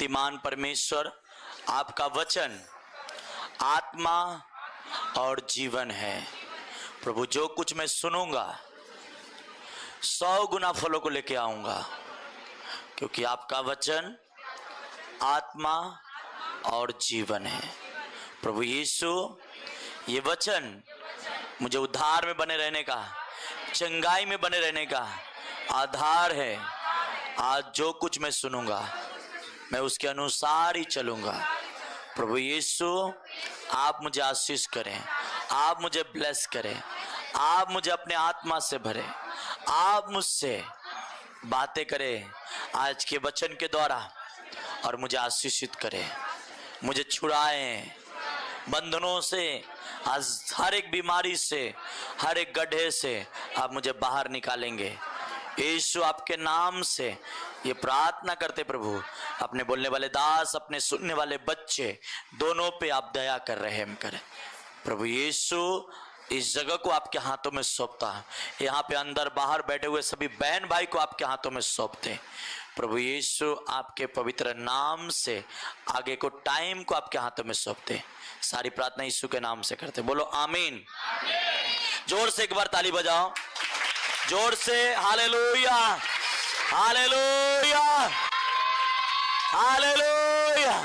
शक्तिमान परमेश्वर, आपका वचन आत्मा और जीवन है। प्रभु, जो कुछ मैं सुनूंगा 100 गुना फलों को लेके आऊंगा, क्योंकि आपका वचन आत्मा और जीवन है। प्रभु यीशु, ये वचन मुझे उद्धार में बने रहने का, चंगाई में बने रहने का आधार है। आज जो कुछ मैं सुनूंगा मैं उसके अनुसार ही चलूंगा। प्रभु यीशु, आप मुझे आशीष करें, आप मुझे ब्लेस करें, आप मुझे अपने आत्मा से भरें, आप मुझसे बातें करें आज के वचन के द्वारा और मुझे आशीषित करें, मुझे छुड़ाएं बंधनों से, आज हर एक बीमारी से, हर एक गड्ढे से आप मुझे बाहर निकालेंगे। यीशु, आपके नाम से ये प्रार्थना करते प्रभु, अपने बोलने वाले दास, अपने सुनने वाले बच्चे दोनों पे आप दया कर रहम करें। प्रभु यीशु, इस जगह को आपके हाथों में सौंपता है। यहाँ पे अंदर बाहर बैठे हुए सभी बहन भाई को आपके हाथों में सौंपते हैं। प्रभु यीशु, आपके पवित्र नाम से आगे को टाइम को आपके हाथों में सौंपते हैं। सारी प्रार्थना यीशु के नाम से करते, बोलो आमीन। जोर से एक बार ताली बजाओ, जोर से हालेलुया, हालेलुया, हालेलुया,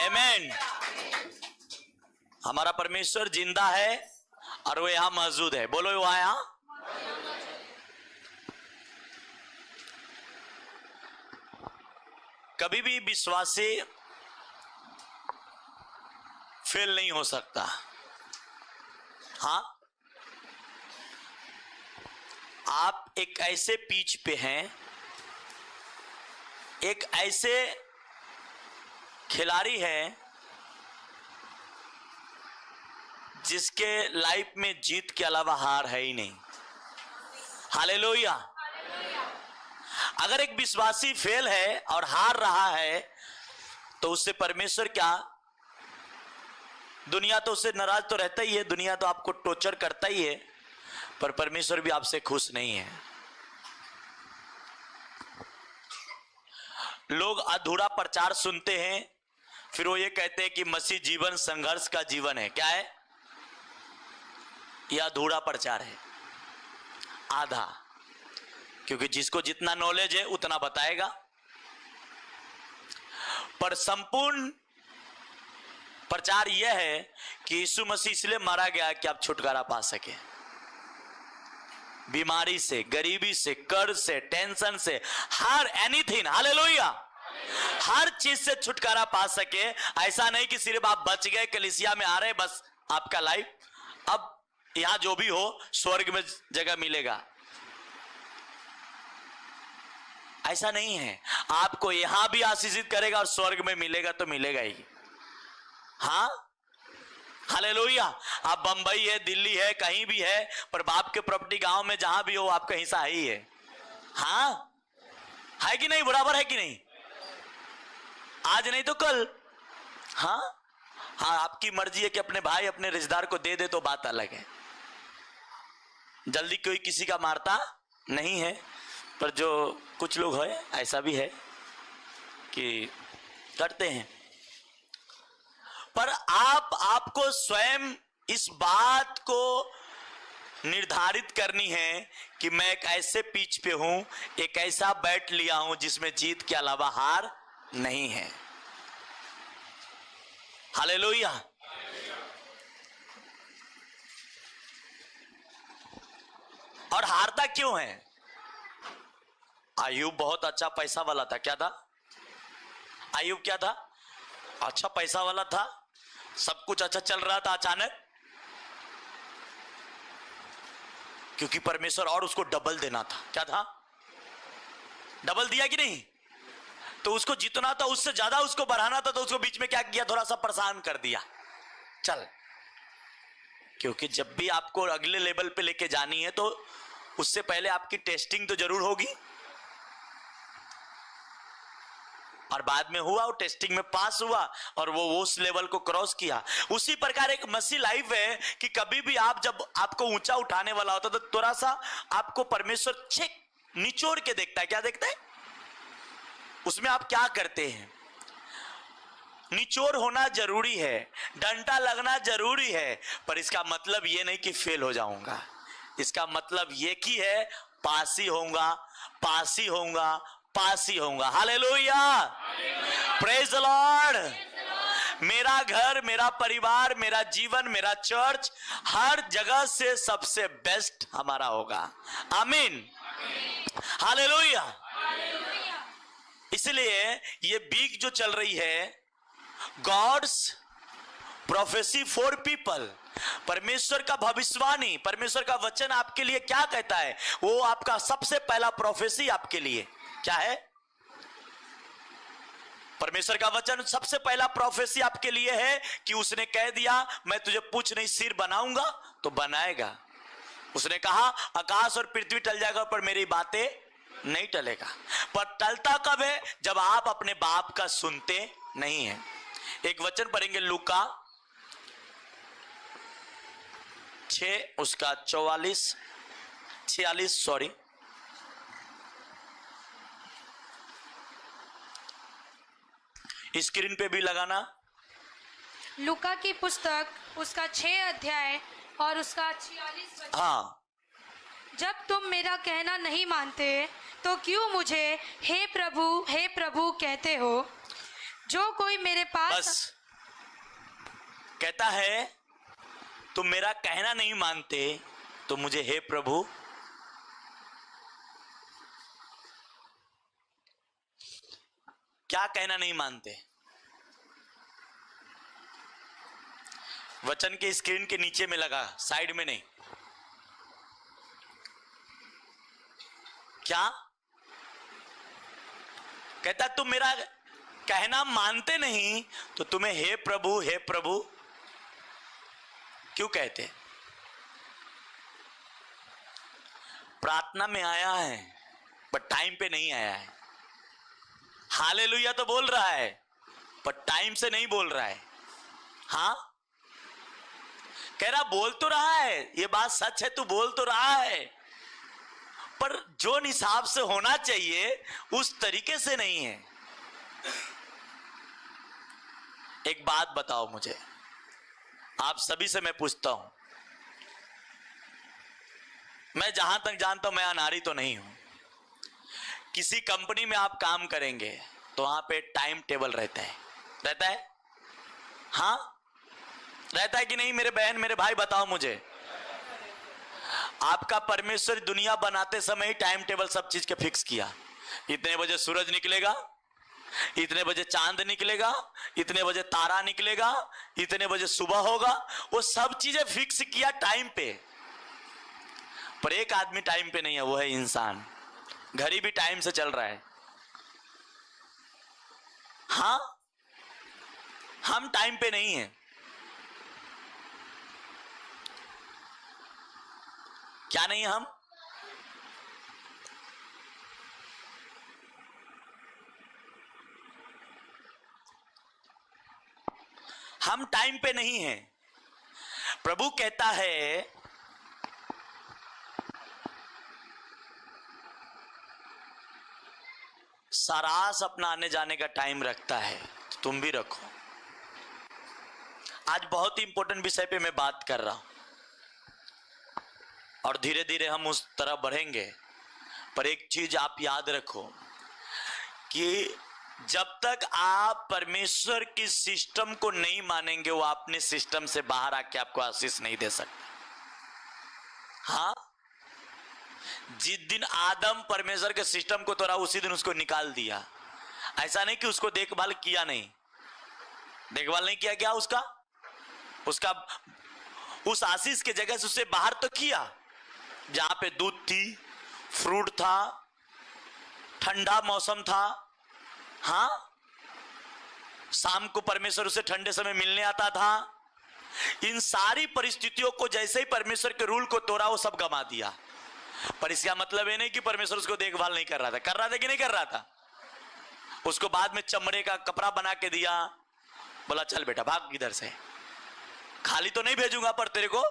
आमीन। हमारा परमेश्वर जिंदा है और वो यहां मौजूद है। बोलो वो यहां। कभी भी विश्वासी फेल नहीं हो सकता। हाँ, आप एक ऐसे पिच पे हैं, एक ऐसे खिलाड़ी हैं जिसके लाइफ में जीत के अलावा हार है ही नहीं। हालेलुया। अगर एक विश्वासी फेल है और हार रहा है तो उससे परमेश्वर क्या, दुनिया तो उससे नाराज तो रहता ही है, दुनिया तो आपको टॉर्चर करता ही है, पर परमेश्वर भी आपसे खुश नहीं है। लोग अधूरा प्रचार सुनते हैं, फिर वो ये कहते हैं कि मसीह जीवन संघर्ष का जीवन है। क्या है? यह अधूरा प्रचार है, आधा, क्योंकि जिसको जितना नॉलेज है उतना बताएगा, पर संपूर्ण प्रचार यह है कि यीशु मसीह इसलिए मारा गया कि आप छुटकारा पा सके, बीमारी से, गरीबी से, कर्ज से, टेंशन से, हर एनीथिंग, हालेलुया, हर चीज से छुटकारा पा सके। ऐसा नहीं कि सिर्फ आप बच गए, कलीसिया में आ रहे, बस आपका लाइफ अब यहां जो भी हो स्वर्ग में जगह मिलेगा, ऐसा नहीं है। आपको यहां भी आशीषित करेगा और स्वर्ग में मिलेगा तो मिलेगा ही। हाँ, हालेलुया। आप बंबई है, दिल्ली है, कहीं भी है, पर बाप के प्रॉपर्टी गांव में जहां भी हो आपका हिस्सा ही है। हाँ, है कि नहीं? बराबर है कि नहीं? आज नहीं तो कल। हाँ हाँ, आपकी मर्जी है कि अपने भाई, अपने रिश्तेदार को दे दे तो बात अलग है। जल्दी कोई किसी का मारता नहीं है, पर जो कुछ लोग है ऐसा भी है कि करते हैं। पर आपको स्वयं इस बात को निर्धारित करनी है कि मैं एक ऐसे पिच पे हूं, एक ऐसा बैट लिया हूं जिसमें जीत के अलावा हार नहीं है। हालेलुया। और हारता क्यों है? आयुब बहुत अच्छा पैसा वाला था। क्या था? आयुब क्या था? अच्छा पैसा वाला था, सब कुछ अच्छा चल रहा था। अचानक क्योंकि परमेश्वर और उसको डबल देना था। क्या था? डबल दिया कि नहीं? तो उसको जितना था उससे ज्यादा उसको बढ़ाना था, तो उसको बीच में क्या किया? थोड़ा सा परेशान कर दिया। चल, क्योंकि जब भी आपको अगले लेवल पे लेके जानी है तो उससे पहले आपकी टेस्टिंग तो जरूर होगी, और बाद में हुआ, वो टेस्टिंग में पास हुआ और वो उस लेवल को क्रॉस किया। उसी प्रकार एक मसीह लाइफ है कि कभी भी आप, जब आपको ऊंचा उठाने वाला होता तो थोड़ा सा आपको परमेश्वर चेक निचोड़ के देखता है। क्या देखता है? उसमें आप क्या करते हैं? निचोड़ होना जरूरी है, डंडा लगना जरूरी है, पर इसका मतलब ये नहीं कि फेल हो जाऊंगा। इसका मतलब ये कि है पास ही होऊंगा, पास ही होऊंगा, पास ही होऊंगा। Hallelujah, praise the Lord. मेरा घर, मेरा परिवार, मेरा जीवन, मेरा चर्च हर जगह से सबसे बेस्ट हमारा होगा। आमीन, हालेलुया। इसलिए ये वीक जो चल रही है, गॉड्स प्रोफेसी फॉर पीपल, परमेश्वर का भविष्यवाणी, परमेश्वर का वचन आपके लिए क्या कहता है, वो आपका सबसे पहला प्रोफेसी आपके लिए क्या है? परमेश्वर का वचन सबसे पहला प्रोफेसी आपके लिए है कि उसने कह दिया मैं तुझे पूछ नहीं सिर बनाऊंगा, तो बनाएगा। उसने कहा आकाश और पृथ्वी टल जाएगा पर मेरी बातें नहीं टलेगा। पर टलता कब है? जब आप अपने बाप का सुनते नहीं हैं। एक वचन पढ़ेंगे लूका 6 उसका 46 सॉरी, स्क्रीन पे भी लगाना। लूका की पुस्तक उसका 6 अध्याय और उसका 46 वचन। हाँ, जब तुम मेरा कहना नहीं मानते तो क्यों मुझे हे प्रभु कहते हो? जो कोई मेरे पास बस कहता है तुम मेरा कहना नहीं मानते तो मुझे हे प्रभु, क्या कहना नहीं मानते? वचन के स्क्रीन के नीचे में लगा, साइड में नहीं। क्या कहता? तुम मेरा कहना मानते नहीं तो तुम्हें हे प्रभु क्यों कहते? प्रार्थना में आया है पर टाइम पे नहीं आया है। हालेलुया तो बोल रहा है पर टाइम से नहीं बोल रहा है। हाँ, कह रहा बोल तो रहा है, ये बात सच है, तू बोल तो रहा है, पर जो हिसाब से होना चाहिए उस तरीके से नहीं है। एक बात बताओ मुझे, आप सभी से मैं पूछता हूं, मैं जहां तक जानता हूं मैं अनाड़ी तो नहीं हूं। किसी कंपनी में आप काम करेंगे तो वहां पे टाइम टेबल रहता है? हाँ, रहता है कि नहीं? मेरे बहन मेरे भाई बताओ मुझे। आपका परमेश्वर दुनिया बनाते समय ही टाइम टेबल सब चीज के फिक्स किया। इतने बजे सूरज निकलेगा, इतने बजे चांद निकलेगा, इतने बजे तारा निकलेगा, इतने बजे सुबह होगा, वो सब चीजें फिक्स किया टाइम पे। पर एक आदमी टाइम पे नहीं है, वो है इंसान। घड़ी भी टाइम से चल रहा है। हाँ, हम टाइम पे नहीं है। क्या नहीं? हम टाइम पे नहीं हैं। प्रभु कहता है सारास अपना आने जाने का टाइम रखता है, तो तुम भी रखो। आज बहुत ही इंपॉर्टेंट विषय पे मैं बात कर रहा हूं और धीरे धीरे हम उस तरह बढ़ेंगे। पर एक चीज आप याद रखो कि जब तक आप परमेश्वर की सिस्टम को नहीं मानेंगे, वो अपने सिस्टम से बाहर आके आपको आशीष नहीं दे सकता। हाँ, जिस दिन आदम परमेश्वर के सिस्टम को तोड़ा उसी दिन उसको निकाल दिया। ऐसा नहीं कि उसको देखभाल किया नहीं, देखभाल नहीं किया क्या उसका उस आशीष के जगह से उसे बाहर तो किया। जहां पे दूध थी, फ्रूट था, ठंडा मौसम था। हाँ, शाम को परमेश्वर उसे ठंडे समय मिलने आता था। इन सारी परिस्थितियों को जैसे ही परमेश्वर के रूल को तोड़ा, वो सब गंवा दिया। पर इसका मतलब ये नहीं कि परमेश्वर उसको देखभाल नहीं कर रहा था। कर रहा था कि नहीं कर रहा था? उसको बाद में चमड़े का कपड़ा बना के दिया, बोला चल बेटा भाग इधर से, खाली तो नहीं भेजूंगा पर तेरे को।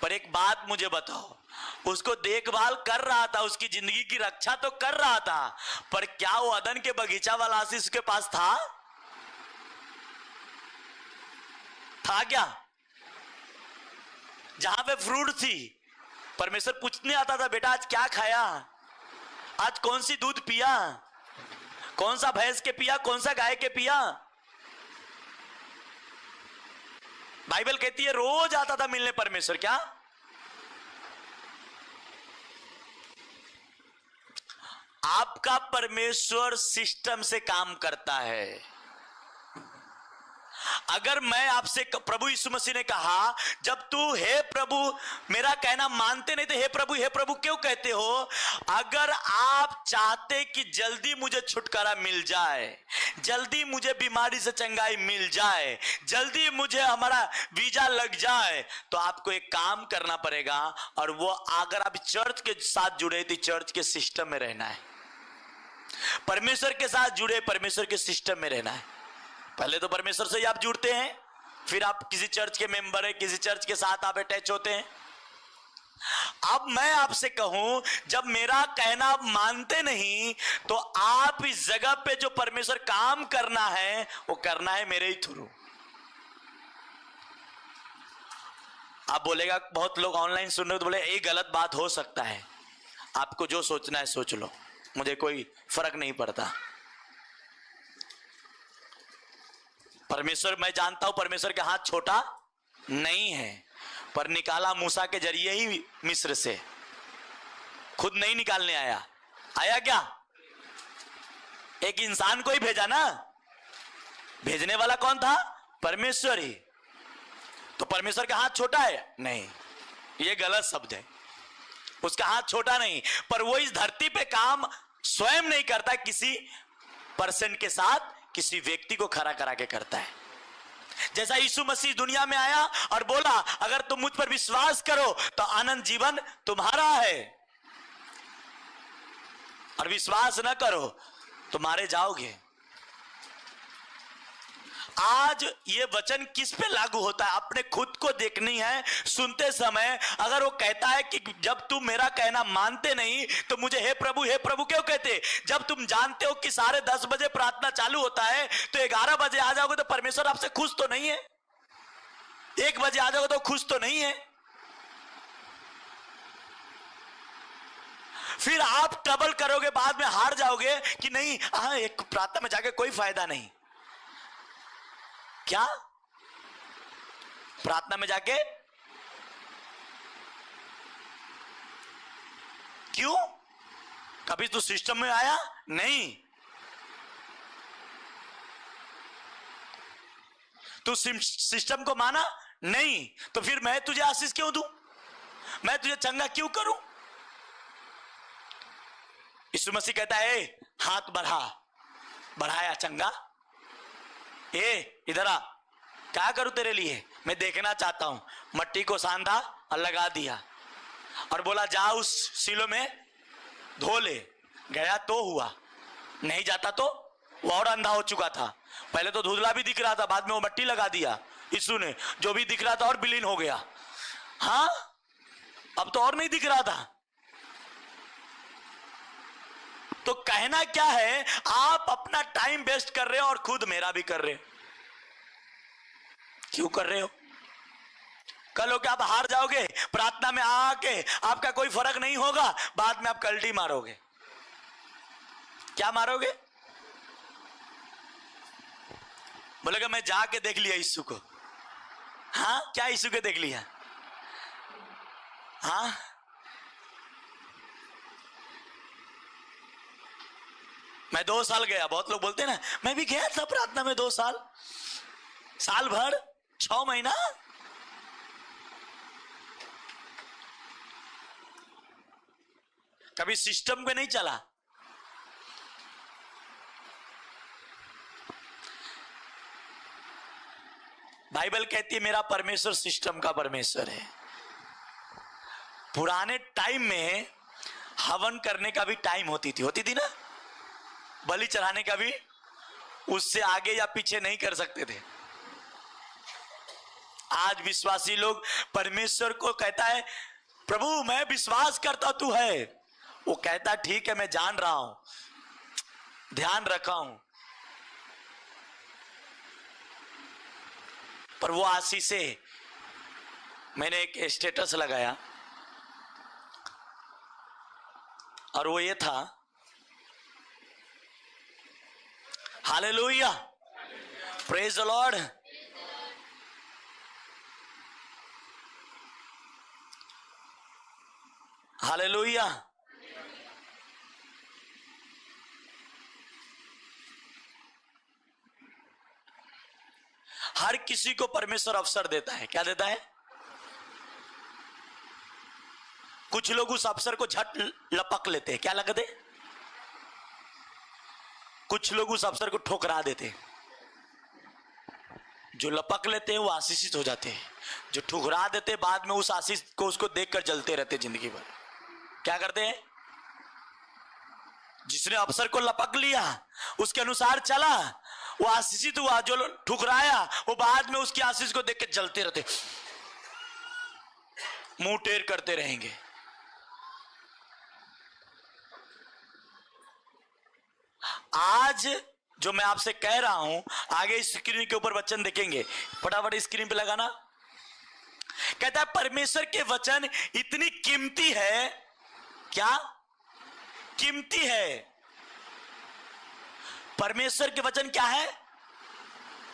पर एक बात मुझे बताओ, उसको देखभाल कर रहा था, उसकी जिंदगी की रक्षा तो कर रहा था, पर क्या वो अदन के बगीचा वाला आशीष उसके पास था क्या? जहां पे फ्रूट थी, परमेश्वर पूछने आता था, बेटा आज क्या खाया, आज कौन सी दूध पिया, कौन सा भैंस के पिया, कौन सा गाय के पिया। बाइबल कहती है रोज आता था मिलने परमेश्वर। क्या आपका परमेश्वर सिस्टम से काम करता है? अगर मैं आपसे, प्रभु यीशु मसीह ने कहा जब तू हे प्रभु मेरा कहना मानते नहीं तो हे प्रभु क्यों कहते हो? अगर आप चाहते कि जल्दी मुझे छुटकारा मिल जाए, जल्दी मुझे बीमारी से चंगाई मिल जाए, जल्दी मुझे हमारा वीजा लग जाए, तो आपको एक काम करना पड़ेगा, और वो अगर आप चर्च के साथ जुड़े तो चर्च के सिस्टम में रहना है, परमेश्वर के साथ जुड़े परमेश्वर के सिस्टम में रहना है। पहले तो परमेश्वर से ही आप जुड़ते हैं, फिर आप किसी चर्च के मेंबर है, किसी चर्च के साथ आप अटैच होते हैं। अब मैं आपसे कहूं, जब मेरा कहना आप मानते नहीं तो आप इस जगह पे जो परमेश्वर काम करना है वो करना है मेरे ही थ्रू। आप बोलेगा, बहुत लोग ऑनलाइन सुन रहे हो तो बोले ये गलत बात हो सकता है, आपको जो सोचना है सोच लो, मुझे कोई फर्क नहीं पड़ता। परमेश्वर, मैं जानता हूं परमेश्वर का हाथ छोटा नहीं है, पर निकाला मूसा के जरिए ही मिस्र से, खुद नहीं निकालने आया। आया क्या? एक इंसान को ही भेजा ना, भेजने वाला कौन था? परमेश्वर ही। तो परमेश्वर का हाथ छोटा है? नहीं, ये गलत शब्द है, उसका हाथ छोटा नहीं, पर वो इस धरती पे काम स्वयं नहीं करता, किसी पर्सन के साथ किसी व्यक्ति को खड़ा करा के करता है। जैसा यीशु मसीह दुनिया में आया और बोला अगर तुम मुझ पर विश्वास करो तो अनंत जीवन तुम्हारा है, और विश्वास न करो तो मारे जाओगे। आज ये वचन किस पे लागू होता है? अपने खुद को देखनी है सुनते समय। अगर वो कहता है कि जब तुम मेरा कहना मानते नहीं तो मुझे हे प्रभु क्यों कहते? जब तुम जानते हो कि 10:30 बजे प्रार्थना चालू होता है तो 11 बजे आ जाओगे तो परमेश्वर आपसे खुश तो नहीं है, 1 बजे आ जाओगे तो खुश तो नहीं है। फिर आप ट्रबल करोगे, बाद में हार जाओगे कि नहीं, एक प्रार्थना में जाके कोई फायदा नहीं। क्या प्रार्थना में जाके क्यों? कभी तू सिस्टम में आया नहीं, तू सिस्टम को माना नहीं, तो फिर मैं तुझे आशीष क्यों दूं, मैं तुझे चंगा क्यों करूं? यीशु मसीह कहता है हाथ बढ़ाया चंगा, इधर आ, क्या करूं तेरे लिए, मैं देखना चाहता हूं। मट्टी को सांधा और लगा दिया और बोला जा उस सीलो में धो ले। गया तो हुआ, नहीं जाता तो वो और अंधा हो चुका था। पहले तो धुंधला भी दिख रहा था, बाद में वो मट्टी लगा दिया यीशु ने, जो भी दिख रहा था और विलीन हो गया। हाँ, अब तो और नहीं दिख रहा था। तो कहना क्या है, आप अपना टाइम वेस्ट कर रहे हो और खुद मेरा भी कर रहे हो। क्यों कर रहे हो? कल हो के आप हार जाओगे, प्रार्थना में आके आपका कोई फर्क नहीं होगा, बाद में आप कल्टी मारोगे। क्या मारोगे? बोलेगा मैं जाके देख लिया यीशु को। हाँ, क्या यीशु के देख लिया? हाँ, मैं 2 साल गया। बहुत लोग बोलते हैं ना, मैं भी गया था प्रार्थना में 2 साल, साल भर, 6 महीना। कभी सिस्टम पे नहीं चला। बाइबल कहती है मेरा परमेश्वर सिस्टम का परमेश्वर है। पुराने टाइम में हवन करने का भी टाइम होती थी ना, बलि चढ़ाने का भी, उससे आगे या पीछे नहीं कर सकते थे। आज विश्वासी लोग परमेश्वर को कहता है प्रभु मैं विश्वास करता तू है। वो कहता ठीक है मैं जान रहा हूं, ध्यान रखा हूं, पर वो आशीषें, मैंने एक स्टेटस लगाया और वो ये था, hallelujah, praise the lord. Hallelujah. हर किसी को परमेश्वर अवसर देता है। क्या देता है? कुछ लोग उस अवसर को झट लपक लेते हैं। क्या लगते? कुछ लोग उस अवसर को ठुकरा देते हैं। जो लपक लेते हैं वो आशीषित हो जाते हैं, जो ठुकरा देते हैं बाद में उस आशीष को उसको देखकर जलते रहते हैं जिंदगी भर। क्या करते हैं? जिसने अवसर को लपक लिया, उसके अनुसार चला, वो आशीषित हुआ। जो ठुकराया वो बाद में उसकी आशीष को देख के जलते रहते, मुंह टेढ़ करते रहेंगे। आज जो मैं आपसे कह रहा हूं, आगे स्क्रीन के ऊपर वचन देखेंगे, फटाफट स्क्रीन पे लगाना। कहता है परमेश्वर के वचन इतनी कीमती है। क्या कीमती है? परमेश्वर के वचन क्या है?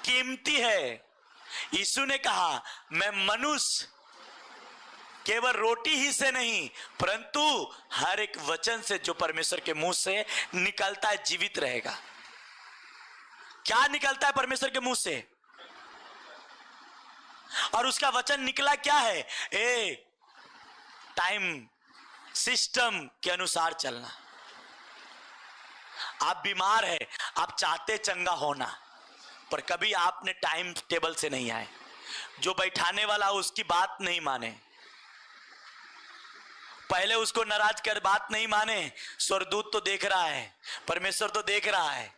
कीमती है। यीशु ने कहा मैं मनुष्य केवल रोटी ही से नहीं परंतु हर एक वचन से जो परमेश्वर के मुंह से निकलता है जीवित रहेगा। क्या निकलता है परमेश्वर के मुंह से? और उसका वचन निकला क्या है? टाइम सिस्टम के अनुसार चलना। आप बीमार है, आप चाहते चंगा होना, पर कभी आपने टाइम टेबल से नहीं आए। जो बैठाने वाला उसकी बात नहीं माने, पहले उसको नाराज कर बात नहीं माने। स्वर्गदूत तो देख रहा है, परमेश्वर तो देख रहा है।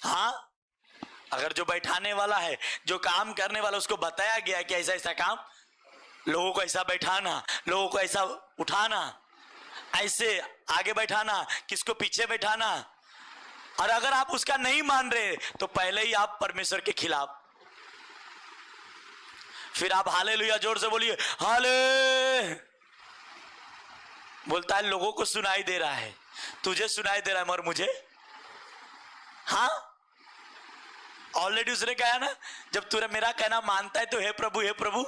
हाँ, अगर जो बैठाने वाला है, जो काम करने वाला, उसको बताया गया कि ऐसा ऐसा काम, लोगों को ऐसा बैठाना, लोगों को ऐसा उठाना, ऐसे आगे बैठाना, किसको पीछे बैठाना, और अगर आप उसका नहीं मान रहे तो पहले ही आप परमेश्वर के खिलाफ। फिर आप हालेलुया जोर से बोलिए, हाले। बोलता है लोगों को सुनाई दे रहा है, तुझे सुनाई दे रहा है मगर मुझे? हाँ, ऑलरेडी उसने कहा ना, जब तू मेरा कहना मानता है तो हे प्रभु हे प्रभु।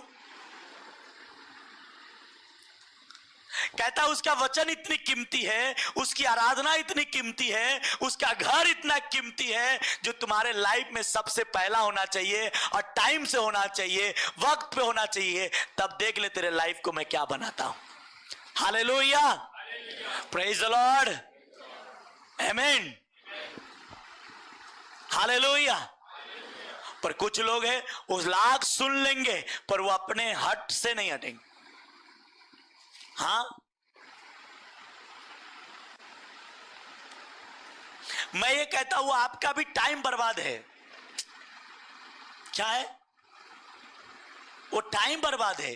कहता उसका वचन इतनी कीमती है, उसकी आराधना इतनी कीमती है, उसका घर इतना कीमती है, जो तुम्हारे लाइफ में सबसे पहला होना चाहिए और टाइम से होना चाहिए, वक्त पे होना चाहिए। तब देख ले तेरे लाइफ को मैं क्या बनाता हूं। हालेलुया, प्रेज द लॉर्ड, आमीन, हालेलुया। पर कुछ लोग हैं उस लाख सुन लेंगे पर वो अपने हट से नहीं हटेंगे। हाँ, मैं ये कहता हूं आपका भी टाइम बर्बाद है। क्या है? वो टाइम बर्बाद है।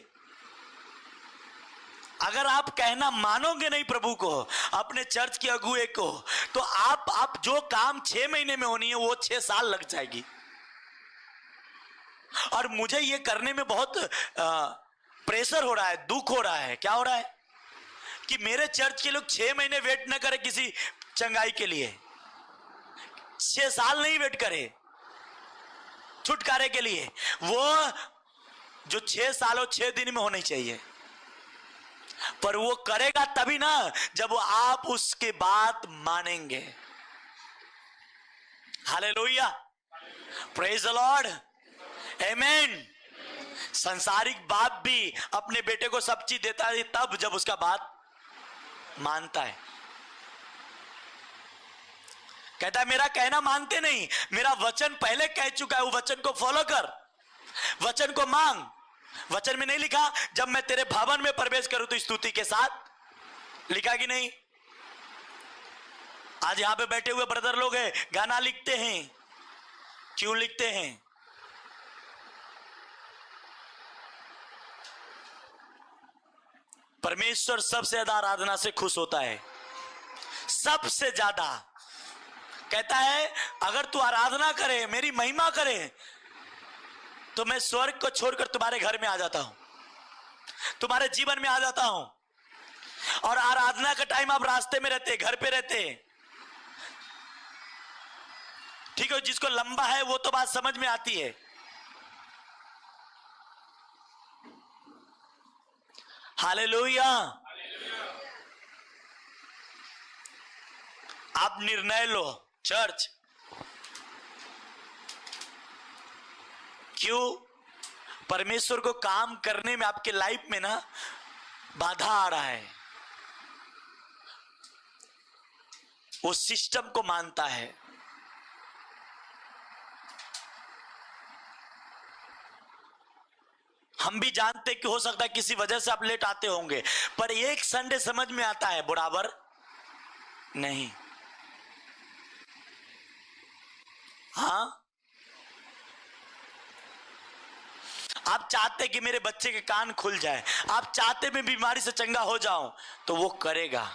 अगर आप कहना मानोगे नहीं प्रभु को, अपने चर्च के अगुए को, तो आप जो काम 6 महीने में होनी है वो 6 साल लग जाएगी। और मुझे ये करने में बहुत प्रेशर हो रहा है, दुख हो रहा है। क्या हो रहा है? कि मेरे चर्च के लोग 6 महीने वेट न करे किसी चंगाई के लिए, 6 साल नहीं वेट करे छुटकारे के लिए। वो जो 6 साल और 6 दिन में होनी चाहिए, पर वो करेगा तभी ना जब आप उसके बात मानेंगे। हालेलुया, प्रेज द लॉर्ड, आमीन। संसारिक बाप भी अपने बेटे को सब चीज देता है तब जब उसका बात मानता है। कहता है मेरा कहना मानते नहीं, मेरा वचन पहले कह चुका है, वो वचन को फॉलो कर, वचन को मांग। वचन में नहीं लिखा जब मैं तेरे भवन में प्रवेश करूं तो स्तुति के साथ? लिखा कि नहीं? आज यहां पे बैठे हुए ब्रदर लोग हैं, गाना लिखते हैं। क्यों लिखते हैं? परमेश्वर सबसे ज्यादा आराधना से खुश होता है, सबसे ज्यादा। कहता है अगर तू आराधना करे, मेरी महिमा करे, तो मैं स्वर्ग को छोड़कर तुम्हारे घर में आ जाता हूं, तुम्हारे जीवन में आ जाता हूं। और आराधना का टाइम आप रास्ते में रहते, घर पे रहते, ठीक है। जिसको लंबा है वो तो बात समझ में आती है। हालेलुया। आप निर्णय लो चर्च। क्यों? परमेश्वर को काम करने में आपके लाइफ में ना बाधा आ रहा है, वो सिस्टम को मानता है। हम भी जानते कि हो सकता है किसी वजह से आप लेट आते होंगे, पर एक संडे समझ में आता है, बराबर नहीं। हाँ, आप चाहते कि मेरे बच्चे के कान खुल जाए, आप चाहते मैं बीमारी से चंगा हो जाऊं, तो वो करेगा।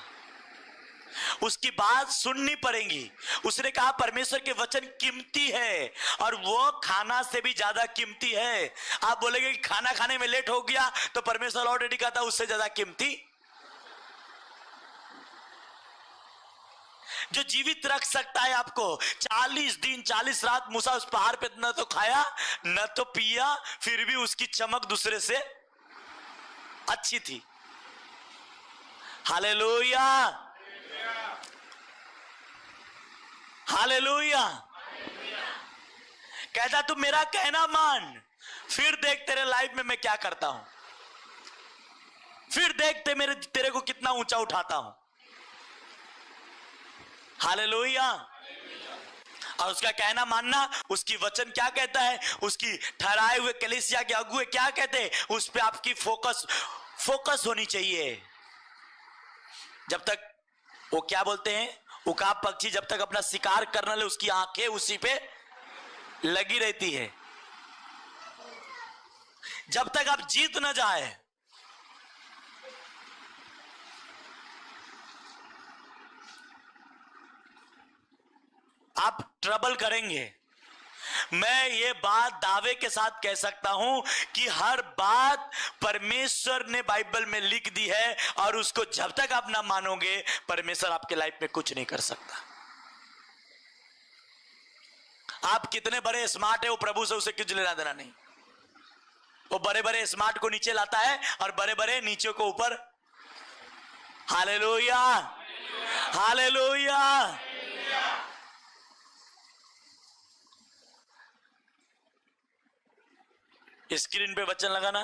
उसकी बात सुननी पड़ेगी। उसने कहा परमेश्वर के वचन कीमती है और वो खाना से भी ज्यादा कीमती है। आप बोलेंगे कि खाना खाने में लेट हो गया तो परमेश्वर ऑलरेडी कहता उससे ज्यादा कीमती। जो जीवित रख सकता है आपको 40 दिन 40 रात, मूसा उस पहाड़ पे न तो खाया न तो पिया, फिर भी उसकी चमक दूसरे से अच्छी थी। Hallelujah, hallelujah. कहता तू मेरा कहना मान, फिर देख तेरे लाइफ में मैं क्या करता हूं, फिर देख तेरे को कितना ऊंचा उठाता हूं। हालेलुया। और उसका कहना मानना, उसकी वचन क्या कहता है, उसकी ठहराए हुए कलीसिया के अगुए क्या कहते हैं, उस पे आपकी फोकस होनी चाहिए। जब तक वो क्या बोलते हैं, उकाब पक्षी जब तक अपना शिकार करना ले, उसकी आंखें उसी पे लगी रहती है। जब तक आप जीत ना जाए, आप ट्रबल करेंगे। मैं ये बात दावे के साथ कह सकता हूं कि हर बात परमेश्वर ने बाइबल में लिख दी है, और उसको जब तक आप ना मानोगे, परमेश्वर आपके लाइफ में कुछ नहीं कर सकता। आप कितने बड़े स्मार्ट है, वो प्रभु से उसे कुछ लेना देना नहीं। वो बड़े बड़े स्मार्ट को नीचे लाता है और बड़े बड़े नीचे को ऊपर। Hallelujah, hallelujah. स्क्रीन पे वचन लगाना।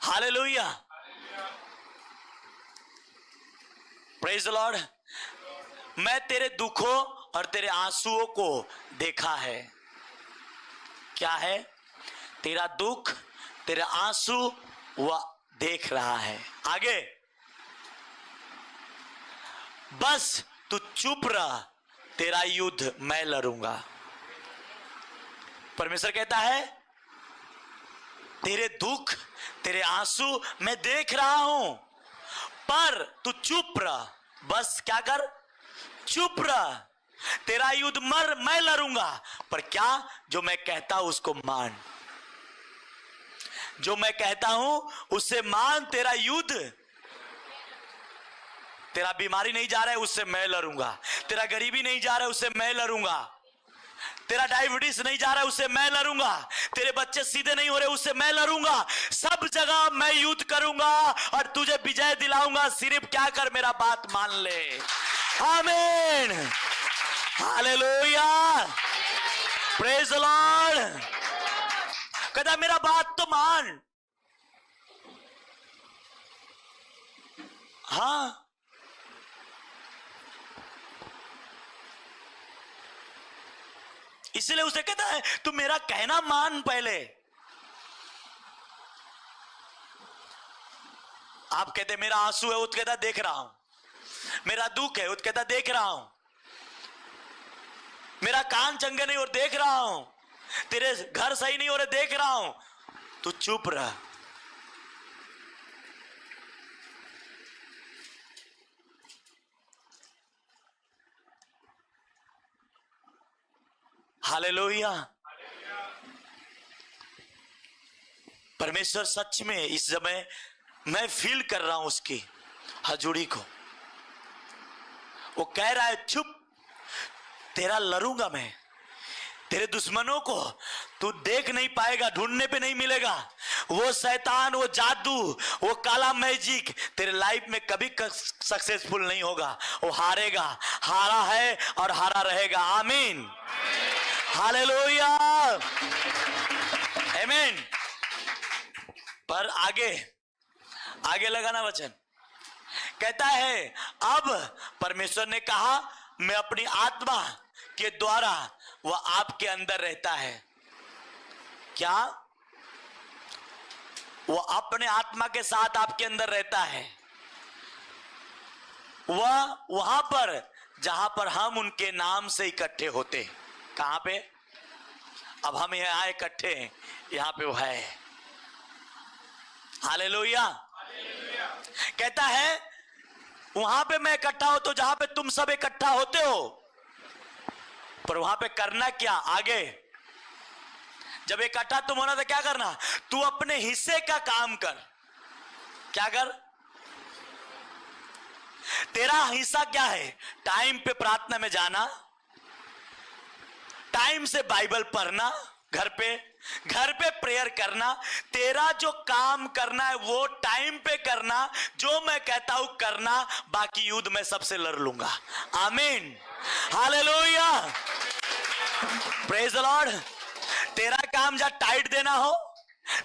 Hallelujah, praise the Lord. मैं तेरे दुखों और तेरे आंसुओं को देखा है। क्या है? तेरा दुख, तेरे आंसू वह देख रहा है। आगे, बस तू चुप रह, तेरा युद्ध मैं लड़ूंगा। परमेश्वर कहता है तेरे दुख, तेरे आंसू मैं देख रहा हूं, पर तू चुप रह। बस क्या कर? चुप रह। तेरा युद्ध मैं लड़ूंगा, पर क्या? जो मैं कहता हूं उसको मान। जो मैं कहता हूं उससे मान। तेरा युद्ध, तेरा बीमारी नहीं जा रहा है, उससे मैं लड़ूंगा। तेरा गरीबी नहीं जा रहा है, उससे मैं लड़ूंगा। तेरा डायबिटीज नहीं जा रहा है, उससे मैं लड़ूंगा। तेरे बच्चे सीधे नहीं हो रहे, उससे मैं लड़ूंगा। सब जगह मैं युद्ध करूंगा और तुझे विजय दिलाऊंगा। सिर्फ क्या कर? मेरा बात मान ले। आमीन, हालेलुया, प्रेज द लॉर्ड। कहता मेरा बात तो मान। हाँ, इसलिए उसे कहता है तू मेरा कहना मान पहले। आप कहते मेरा आंसू है, वो कहता देख रहा हूं। मेरा दुख है, वो कहता देख रहा हूं। मेरा कान चंगे नहीं और देख रहा हूं। तेरे घर सही नहीं हो रहे, देख रहा हूं। तू चुप रह। हालेलुया। परमेश्वर सच में इस समय मैं फील कर रहा हूं उसकी हजूरी को। वो कह रहा है चुप, तेरा लड़ूंगा मैं, तेरे दुश्मनों को तू देख नहीं पाएगा, ढूंढने पे नहीं मिलेगा। वो शैतान, वो जादू, वो काला मैजिक तेरे लाइफ में कभी सक्सेसफुल नहीं होगा। वो हारेगा, हारा है और हारा रहेगा। आमीन, हालेलुया, आमीन। पर आगे लगा ना वचन, कहता है अब परमेश्वर ने कहा मैं अपनी आत्मा के द्वारा वह आपके अंदर रहता है। क्या? वो अपने आत्मा के साथ आपके अंदर रहता है। वह वहां पर जहां पर हम उनके नाम से इकट्ठे होते। कहां पे? अब हम यहां इकट्ठे हैं, यहां पे वो है। हालेलुया। कहता है वहां पे मैं इकट्ठा हो तो जहां पे तुम सब इकट्ठा होते हो। पर वहां पे करना क्या? आगे जब इकट्ठा तुम होना तो क्या करना? तू अपने हिस्से का काम कर। क्या कर? तेरा हिस्सा क्या है? टाइम पे प्रार्थना में जाना, टाइम से बाइबल पढ़ना, घर पे प्रेयर करना। तेरा जो काम करना है वो टाइम पे करना, जो मैं कहता हूं करना, बाकी युद्ध मैं सबसे लड़ लूंगा। आमीन, हालेलुया, प्रेज द लॉर्ड। तेरा काम जब टाइट देना हो,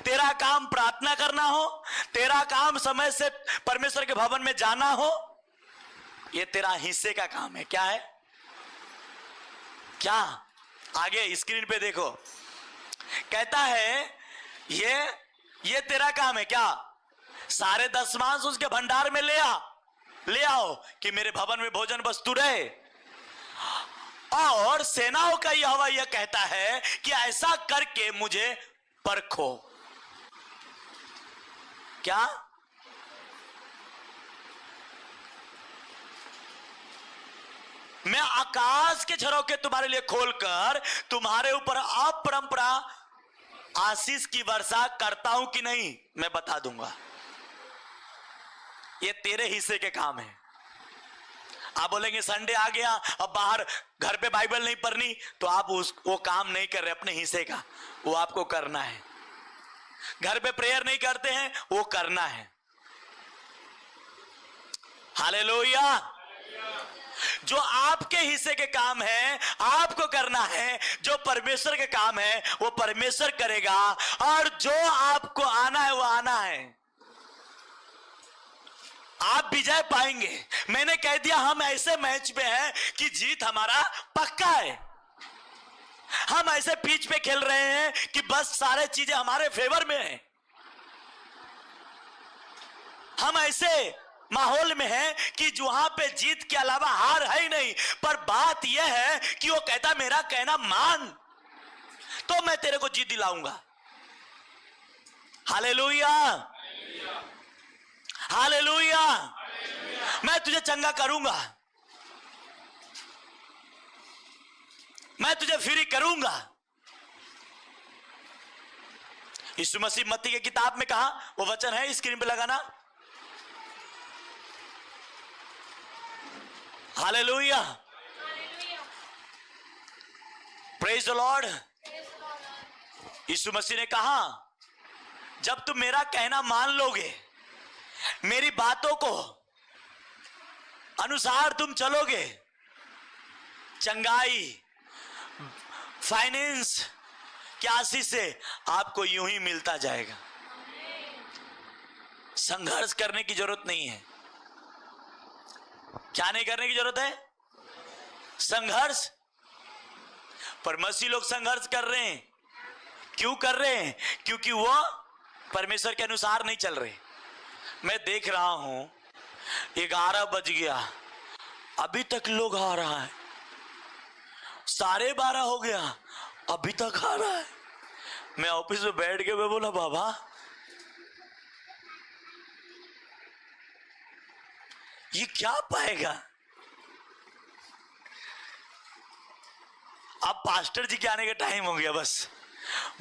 तेरा काम प्रार्थना करना हो, तेरा काम समय से परमेश्वर के भवन में जाना हो, ये तेरा हिस्से का काम है। क्या है? क्या? आगे स्क्रीन पे देखो, कहता है ये तेरा काम है। क्या? सारे दशमांश उसके भंडार में ले आओ कि मेरे भवन में भोजन वस्तु रहे। और सेनाओं का यहोवा यह कहता है कि ऐसा करके मुझे परखो। क्या? मैं आकाश के झरोखे तुम्हारे लिए खोलकर तुम्हारे ऊपर अपरंपरा आशीष की वर्षा करता हूं कि नहीं, मैं बता दूंगा। ये तेरे हिस्से के काम है। आप बोलेंगे संडे आ गया, अब बाहर घर पे बाइबल नहीं पढ़नी, तो आप वो काम नहीं कर रहे अपने हिस्से का, वो आपको करना है। घर पे प्रेयर नहीं करते हैं, वो करना है। हालेलुया। जो आपके हिस्से के काम है आपको करना है, जो परमेश्वर के काम है वो परमेश्वर करेगा, और जो आपको आना है वो आना है। आप विजय पाएंगे। मैंने कह दिया हम ऐसे मैच में हैं कि जीत हमारा पक्का है। हम ऐसे पिच पे खेल रहे हैं कि बस सारे चीजें हमारे फेवर में है। हम ऐसे माहौल में है कि वहां पे जीत के अलावा हार है ही नहीं। पर बात यह है कि वो कहता मेरा कहना मान तो मैं तेरे को जीत दिलाऊंगा। Hallelujah, hallelujah. मैं तुझे चंगा करूंगा, मैं तुझे फ्री करूंगा। यीशु मसीह मत्ती की किताब में कहा, वो वचन है स्क्रीन पे लगाना। Hallelujah, praise the lord. Yeshu Masih ने कहा जब तुम मेरा कहना मान लोगे, मेरी बातों को अनुसार तुम चलोगे, चंगाई फाइनेंस की आशीष से आपको यूं ही मिलता जाएगा। संघर्ष करने की जरूरत नहीं है। क्या नहीं करने की जरूरत है? संघर्ष। पर मसीह लोग संघर्ष कर रहे हैं। क्यों कर रहे हैं? क्योंकि वो परमेश्वर के अनुसार नहीं चल रहे। मैं देख रहा हूं 11 बज गया, अभी तक लोग आ रहा है। 12:30 हो गया, अभी तक आ रहा है। मैं ऑफिस में बैठ के मैं बोला बाबा ये क्या पाएगा? अब पास्टर जी के आने का टाइम हो गया। बस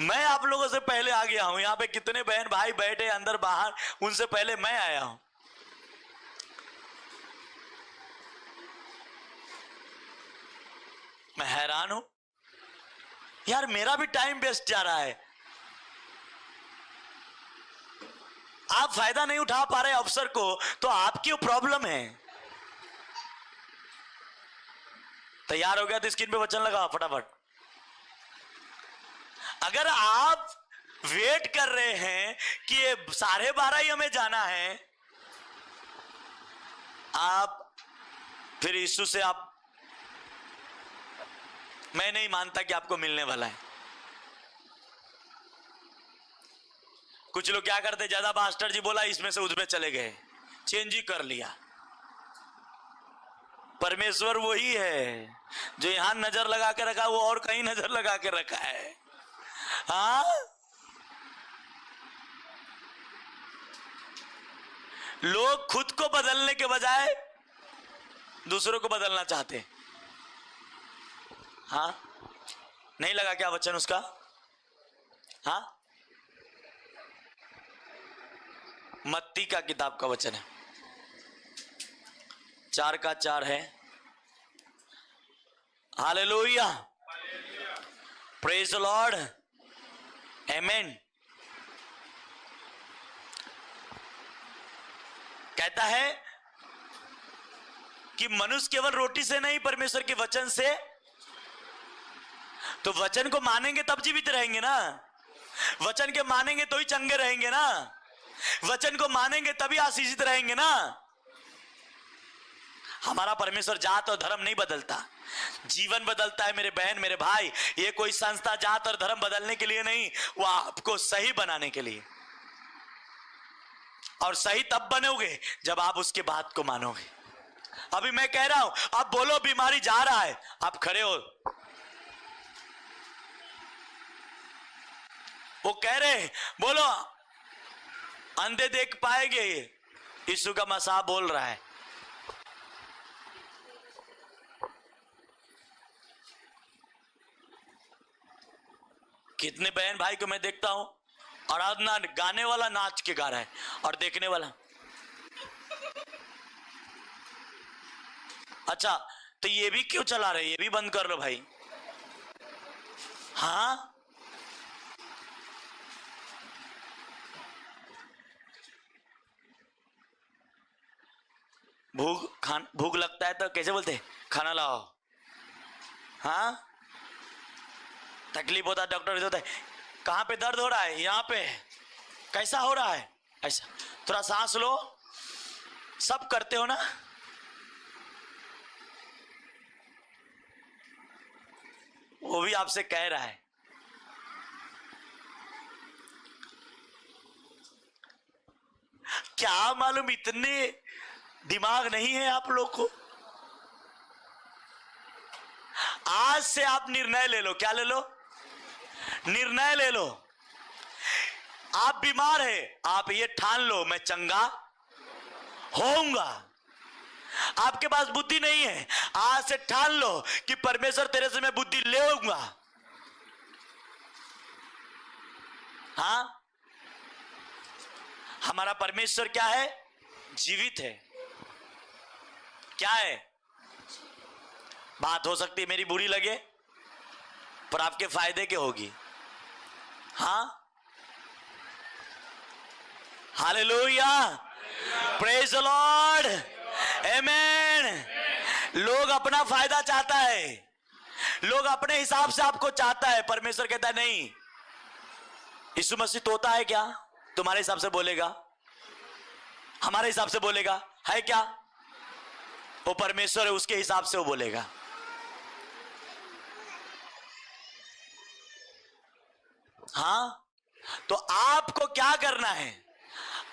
मैं आप लोगों से पहले आ गया हूं। यहां पे कितने बहन भाई बैठे अंदर बाहर, उनसे पहले मैं आया हूं। मैं हैरान हूं यार, मेरा भी टाइम वेस्ट जा रहा है। आप फायदा नहीं उठा पा रहे अवसर को, तो आपकी प्रॉब्लम है। तैयार हो गया तो स्क्रीन पे वचन लगा फटाफट। अगर आप वेट कर रहे हैं कि ये 12:30 ही हमें जाना है, आप फिर यीशु से आप, मैं नहीं मानता कि आपको मिलने वाला है। कुछ लोग क्या करते, ज्यादा मास्टर जी बोला इसमें से उसमें चले गए, चेंज ही कर लिया। परमेश्वर वही है जो यहां नजर लगा के रखा, वो और कहीं नजर लगा के रखा है। हाँ, लोग खुद को बदलने के बजाय दूसरों को बदलना चाहते। हाँ, नहीं लगा क्या वचन उसका? हाँ, मत्ती का किताब का वचन है, 4:4 है। हालेलुया, प्रेज द लॉर्ड, आमेन। कहता है कि मनुष्य केवल रोटी से नहीं, परमेश्वर के वचन से। तो वचन को मानेंगे तब जीवित रहेंगे ना, वचन के मानेंगे तो ही चंगे रहेंगे ना, वचन को मानेंगे तभी आशीषित रहेंगे ना। हमारा परमेश्वर जात और धर्म नहीं बदलता, जीवन बदलता है मेरे बहन मेरे भाई। ये कोई संस्था जात और धर्म बदलने के लिए नहीं, वो आपको सही बनाने के लिए। और सही तब बनोगे जब आप उसके बात को मानोगे। अभी मैं कह रहा हूं, आप बोलो बीमारी जा रहा है, आप खड़े हो। वो कह रहे बोलो अंधे देख पाएंगे, यीशु का मसीहा बोल रहा है। कितने बहन भाई को मैं देखता हूं, आराधना गाने वाला नाच के गा रहा है और देखने वाला। अच्छा, तो ये भी क्यों चला रहे, ये भी बंद कर लो भाई। हाँ, भूख लगता है तो कैसे बोलते, खाना लाओ। हाँ, तकलीफ होता है डॉक्टर होता है, कहां पे दर्द हो रहा है, यहां पे, कैसा हो रहा है, ऐसा, थोड़ा सांस लो। सब करते हो ना। वो भी आपसे कह रहा है। क्या मालूम इतने दिमाग नहीं है आप लोग को। आज से आप निर्णय ले लो। क्या ले लो? निर्णय ले लो। आप बीमार है, आप ये ठान लो मैं चंगा होऊंगा। आपके पास बुद्धि नहीं है, आज से ठान लो कि परमेश्वर तेरे से मैं बुद्धि लेऊंगा। हाँ, हमारा परमेश्वर क्या है? जीवित है। क्या है? बात हो सकती है मेरी बुरी लगे, पर आपके फायदे की होगी। हाँ, हालेलुया, प्रेज द लॉर्ड, आमेन। लोग अपना फायदा चाहता है, लोग अपने हिसाब से आपको चाहता है। परमेश्वर कहता है नहीं। यीशु मसीह तोता है क्या? तुम्हारे हिसाब से बोलेगा, हमारे हिसाब से बोलेगा है क्या? वो परमेश्वर है, उसके हिसाब से वो बोलेगा। हाँ, तो आपको क्या करना है?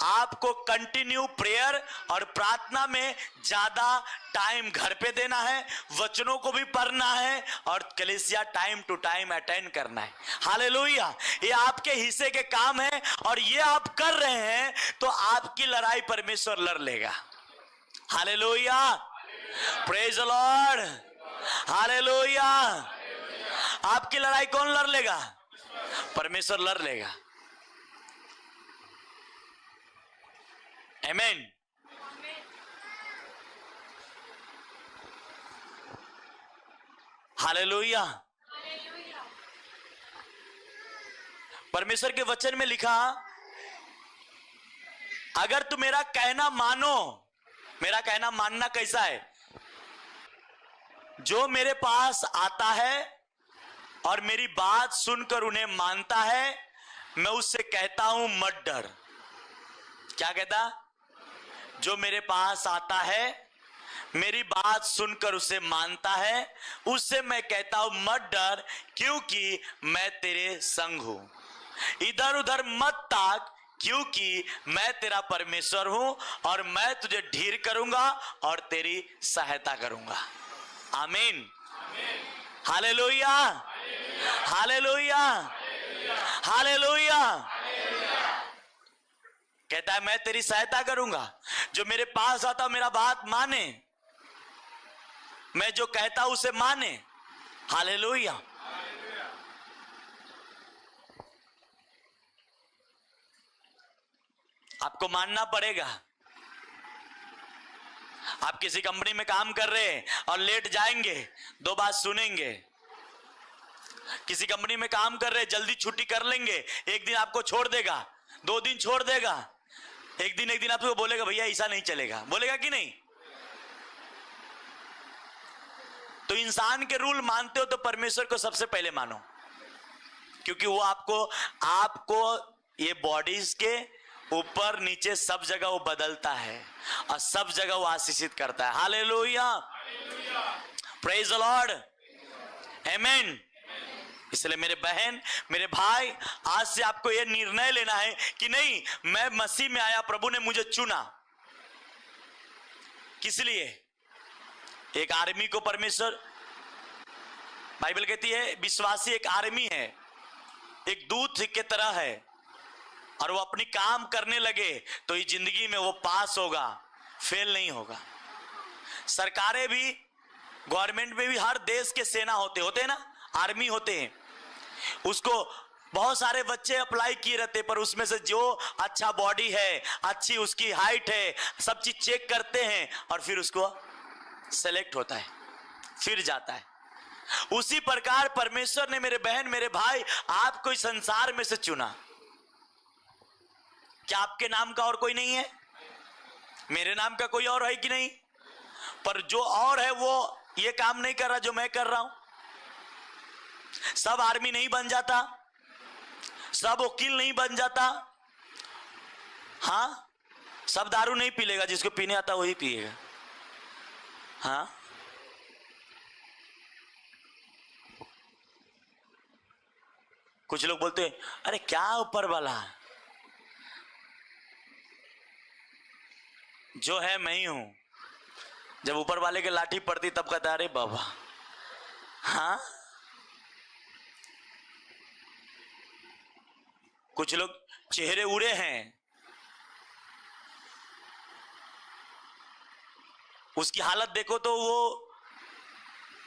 आपको कंटिन्यू प्रेयर और प्रार्थना में ज्यादा टाइम घर पे देना है, वचनों को भी पढ़ना है और कलीसिया टाइम टू टाइम अटेंड करना है। हालेलुया, ये आपके हिस्से के काम है और ये आप कर रहे हैं तो आपकी लड़ाई परमेश्वर लड़ लेगा। Hallelujah, praise the lord, hallelujah, आपकी लड़ाई कौन लड़ लेगा? परमेश्वर लड़ लेगा। आमीन। हालेलुया। परमेश्वर के वचन में लिखा, अगर तू मेरा कहना मानो, मेरा कहना मानना कैसा है? जो मेरे पास आता है और मेरी बात सुनकर उन्हें मानता है, मैं उससे कहता हूं मत डर। क्या कहता? जो मेरे पास आता है, मेरी बात सुनकर उसे मानता है, उससे मैं कहता हूं मत डर, क्योंकि मैं तेरे संग हूं। इधर उधर मत ताक, क्योंकि मैं तेरा परमेश्वर हूं और मैं तुझे ढीर करूंगा और तेरी सहायता करूंगा। आमीन। Hallelujah, hallelujah, hallelujah. कहता है मैं तेरी सहायता करूंगा। जो मेरे पास आता मेरा बात माने, मैं जो कहता हूं उसे माने। हालेलुया। आपको मानना पड़ेगा। आप किसी कंपनी में काम कर रहे हैं और लेट जाएंगे, दो बात सुनेंगे। किसी कंपनी में काम कर रहे हैं, जल्दी छुट्टी कर लेंगे, एक दिन आपको छोड़ देगा, 2 दिन छोड़ देगा, एक दिन आपको बोलेगा भैया ऐसा नहीं चलेगा। बोलेगा कि नहीं? तो इंसान के रूल मानते हो तो परमेश्वर को सबसे पहले मानो, क्योंकि वो आपको ये बॉडीज के ऊपर नीचे सब जगह वो बदलता है और सब जगह वो आशीषित करता है। हालेलुया, प्रेज द लॉर्ड, आमीन। इसलिए मेरे बहन, मेरे भाई, आज से आपको यह निर्णय लेना है कि नहीं, मैं मसीह में आया, प्रभु ने मुझे चुना। किस लिए? एक आर्मी को परमेश्वर, बाइबल कहती है विश्वासी एक आर्मी है, एक दूत के तरह है, और वो अपनी काम करने लगे तो इस जिंदगी में वो पास होगा, फेल नहीं होगा। सरकारें भी, गवर्नमेंट में भी हर देश के सेना होते हैं ना, आर्मी होते हैं। उसको बहुत सारे बच्चे अप्लाई किए रहते, पर उसमें से जो अच्छा बॉडी है, अच्छी उसकी हाइट है, सब चीज चेक करते हैं और फिर उसको सेलेक्ट होता है, फिर जाता है। उसी प्रकार परमेश्वर ने मेरे बहन, मेरे भाई, आपको इस संसार में से चुना। क्या आपके नाम का और कोई नहीं है? मेरे नाम का कोई और है कि नहीं? पर जो और है वो ये काम नहीं कर रहा जो मैं कर रहा हूं। सब आर्मी नहीं बन जाता, सब वकील नहीं बन जाता, हाँ, सब दारू नहीं पी लेगा, जिसको पीने आता वही पिएगा। हाँ, कुछ लोग बोलते हैं अरे क्या ऊपर वाला, जो है मैं ही हूं। जब ऊपर वाले के लाठी पड़ती तब कहता अरे बाबा। हाँ, कुछ लोग चेहरे उड़े हैं, उसकी हालत देखो तो वो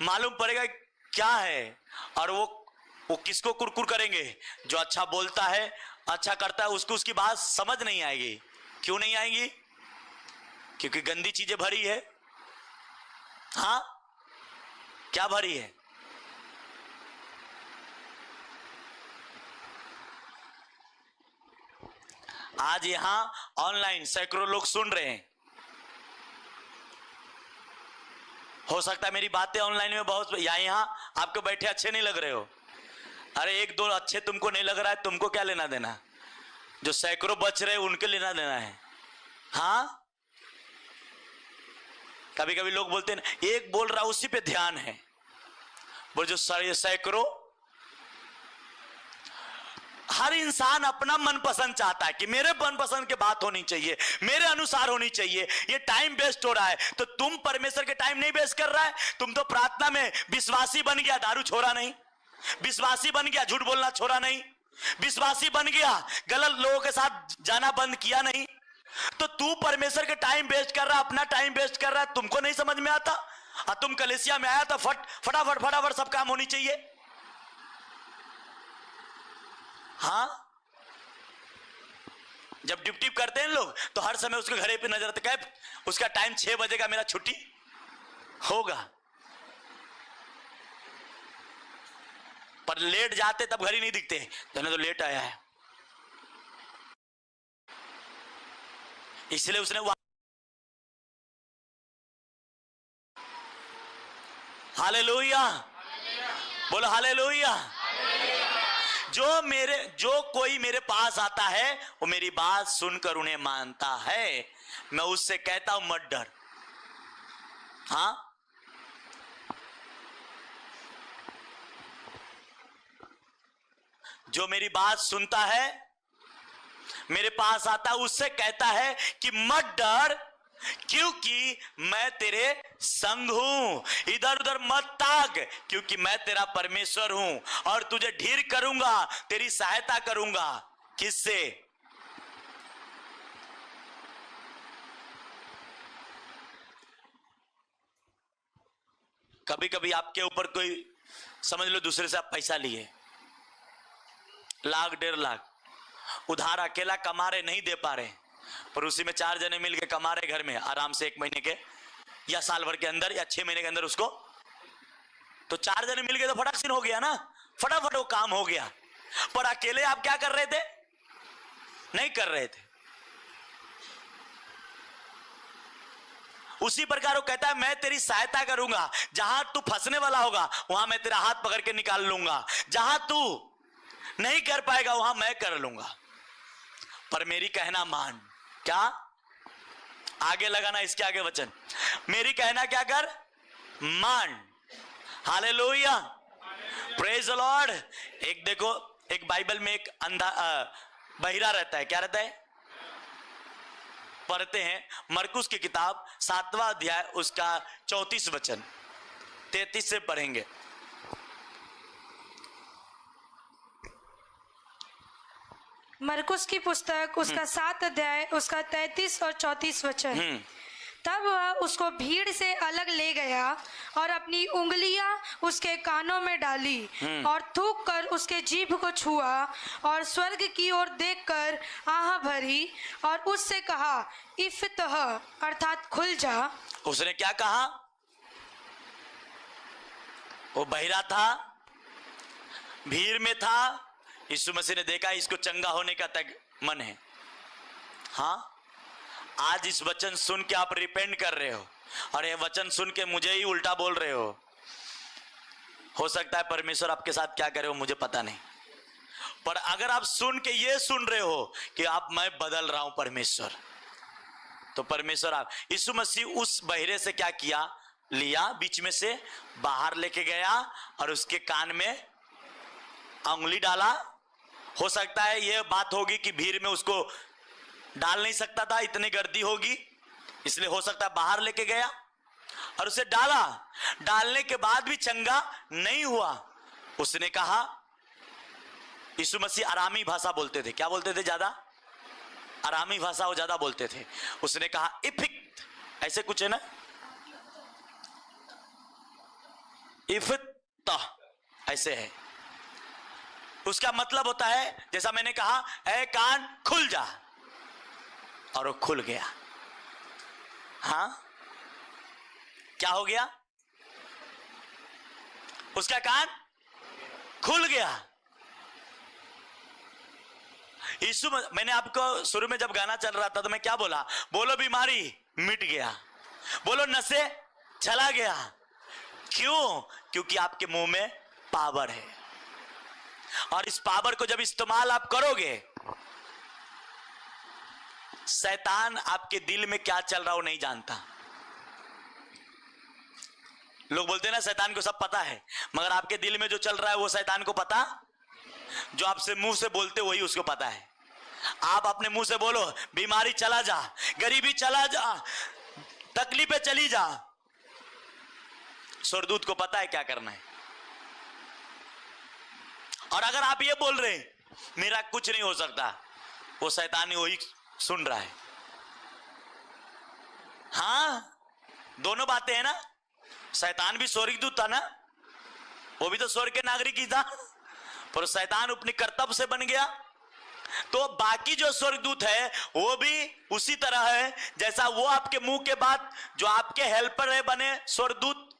मालूम पड़ेगा क्या है, और वो किसको कुरकुर करेंगे? जो अच्छा बोलता है, अच्छा करता है, उसको उसकी बात समझ नहीं आएगी। क्यों नहीं आएगी? क्योंकि गंदी चीजें भरी है। हाँ, क्या भरी है? आज यहां ऑनलाइन सैकड़ों लोग सुन रहे हैं। हो सकता है मेरी बातें ऑनलाइन में बहुत, यहां आपको बैठे अच्छे नहीं लग रहे हो। अरे 1-2 अच्छे तुमको नहीं लग रहा है, तुमको क्या लेना देना? जो सैकड़ों बच रहे उनके लेना देना है। हाँ, कभी कभी लोग बोलते हैं एक बोल रहा उसी पे ध्यान है, बोल जो सैकड़ों। हर इंसान अपना मनपसंद चाहता है कि मेरे मनपसंद की बात होनी चाहिए, मेरे अनुसार होनी चाहिए। ये टाइम वेस्ट हो रहा है। तो तुम परमेश्वर के टाइम नहीं वेस्ट कर रहा है, तुम तो प्रार्थना में विश्वासी बन गया, दारू छोड़ा नहीं, विश्वासी बन गया, झूठ बोलना छोड़ा नहीं, विश्वासी बन गया, गलत लोगों के साथ जाना बंद किया नहीं। तो तू परमेश्वर के टाइम वेस्ट कर रहा, अपना टाइम वेस्ट कर रहा है, तुमको नहीं समझ में आता। और तुम कलीसिया में आया तो फटाफट सब काम होनी चाहिए। हाँ, जब ड्यूटी करते हैं लोग तो हर समय उसके घरे पे नजर आती है, उसका टाइम 6 बजे का, मेरा छुट्टी होगा, पर लेट जाते तब घर ही नहीं दिखते, तो लेट आया है, इसलिए उसने हालेलुया, बोलो हालेलुया। जो कोई मेरे पास आता है वो मेरी बात सुनकर उन्हें मानता है, मैं उससे कहता हूं मत डर। हाँ, जो मेरी बात सुनता है, मेरे पास आता है, उससे कहता है कि मत डर, क्योंकि मैं तेरे संग हूं, इधर उधर मत ताक, क्योंकि मैं तेरा परमेश्वर हूं और तुझे ढीर करूंगा, तेरी सहायता करूंगा। किससे? कभी कभी आपके ऊपर कोई, समझ लो दूसरे से आप पैसा लिए, लाख 1.5 लाख उधार, अकेला कमा रहे, नहीं दे पा रहे, पर उसी में 4 जने मिल के कमा रहे घर में आराम से 1 महीने के या साल भर के अंदर या 6 महीने के अंदर उसको, तो 4 जने मिल गए तो फटाक से हो गया ना, फटाफट वो काम हो गया। पर अकेले आप क्या कर रहे थे? नहीं कर रहे थे। उसी प्रकार वो कहता है मैं तेरी सहायता करूंगा, जहां तू फंसने वाला होगा वहां मैं तेरा हाथ पकड़ के निकाल लूंगा, जहां तू नहीं कर पाएगा वहां मैं कर लूंगा, पर मेरी कहना मान। क्या आगे लगाना, इसके आगे वचन, मेरी कहना क्या कर, मान। Hallelujah, praise the Lord. एक देखो, एक बाइबल में एक अंधा बहिरा रहता है, क्या रहता है? पढ़ते हैं मरकुस की किताब 7वां अध्याय उसका 34 वचन, 33 से पढ़ेंगे। मरकुस की पुस्तक उसका 7 अध्याय उसका 33 और 34 वचन। तब वह उसको भीड़ से अलग ले गया और अपनी उंगलियां उसके कानों में डाली और थूक कर उसके जीभ को छुआ और स्वर्ग की ओर देखकर आह भरी और उससे कहा इफ्तह, अर्थात खुल जा। उसने क्या कहा? वो बहिरा था, भीड़ में था, यीशु मसीह ने देखा इसको चंगा होने का तक मन है। हाँ, आज इस वचन सुन के आप रिपेंट कर रहे हो और ये वचन सुन के मुझे ही उल्टा बोल रहे हो सकता है परमेश्वर आपके साथ क्या करे हो मुझे पता नहीं, पर अगर आप सुन के ये सुन रहे हो कि आप, मैं बदल रहा हूं परमेश्वर, तो परमेश्वर आप, यीशु मसीह उस बहिरे से क्या किया, लिया, बीच में से बाहर लेके गया और उसके कान में उंगली डाला। हो सकता है यह बात होगी कि भीड़ में उसको डाल नहीं सकता था, इतनी गर्दी होगी, इसलिए हो सकता है बाहर लेके गया और उसे डाला। डालने के बाद भी चंगा नहीं हुआ। उसने कहा, यीशु मसीह अरामी भाषा बोलते थे, क्या बोलते थे? ज्यादा अरामी भाषा वो ज्यादा बोलते थे। उसने कहा इफिक, ऐसे कुछ है ना, इफिता ऐसे है, उसका मतलब होता है जैसा मैंने कहा, ए कान खुल जा, और वो खुल गया। हाँ, क्या हो गया? उसका कान खुल गया। यीशु, मैंने आपको शुरू में जब गाना चल रहा था तो मैं क्या बोला? बोलो बीमारी मिट गया, बोलो नशे चला गया। क्यों? क्योंकि आपके मुंह में पावर है, और इस पावर को जब इस्तेमाल आप करोगे, शैतान आपके दिल में क्या चल रहा है वो नहीं जानता। लोग बोलते हैं ना शैतान को सब पता है, मगर आपके दिल में जो चल रहा है वो शैतान को पता? जो आपसे मुंह से बोलते वही उसको पता है। आप अपने मुंह से बोलो बीमारी चला जा, गरीबी चला जा, तकलीफें चली जा, स्वर्गदूत को पता है क्या करना है। और अगर आप ये बोल रहे हैं मेरा कुछ नहीं हो सकता, वो शैतान वही सुन रहा है। हाँ, दोनों बातें हैं ना। शैतान भी स्वर्गदूत था ना, वो भी तो स्वर्ग के नागरिक ही था, पर शैतान अपने कर्तव्य से बन गया। तो बाकी जो स्वर्गदूत है वो भी उसी तरह है जैसा वो आपके मुंह के बाद जो आपके हेल्पर है बने स्वर्गदूत।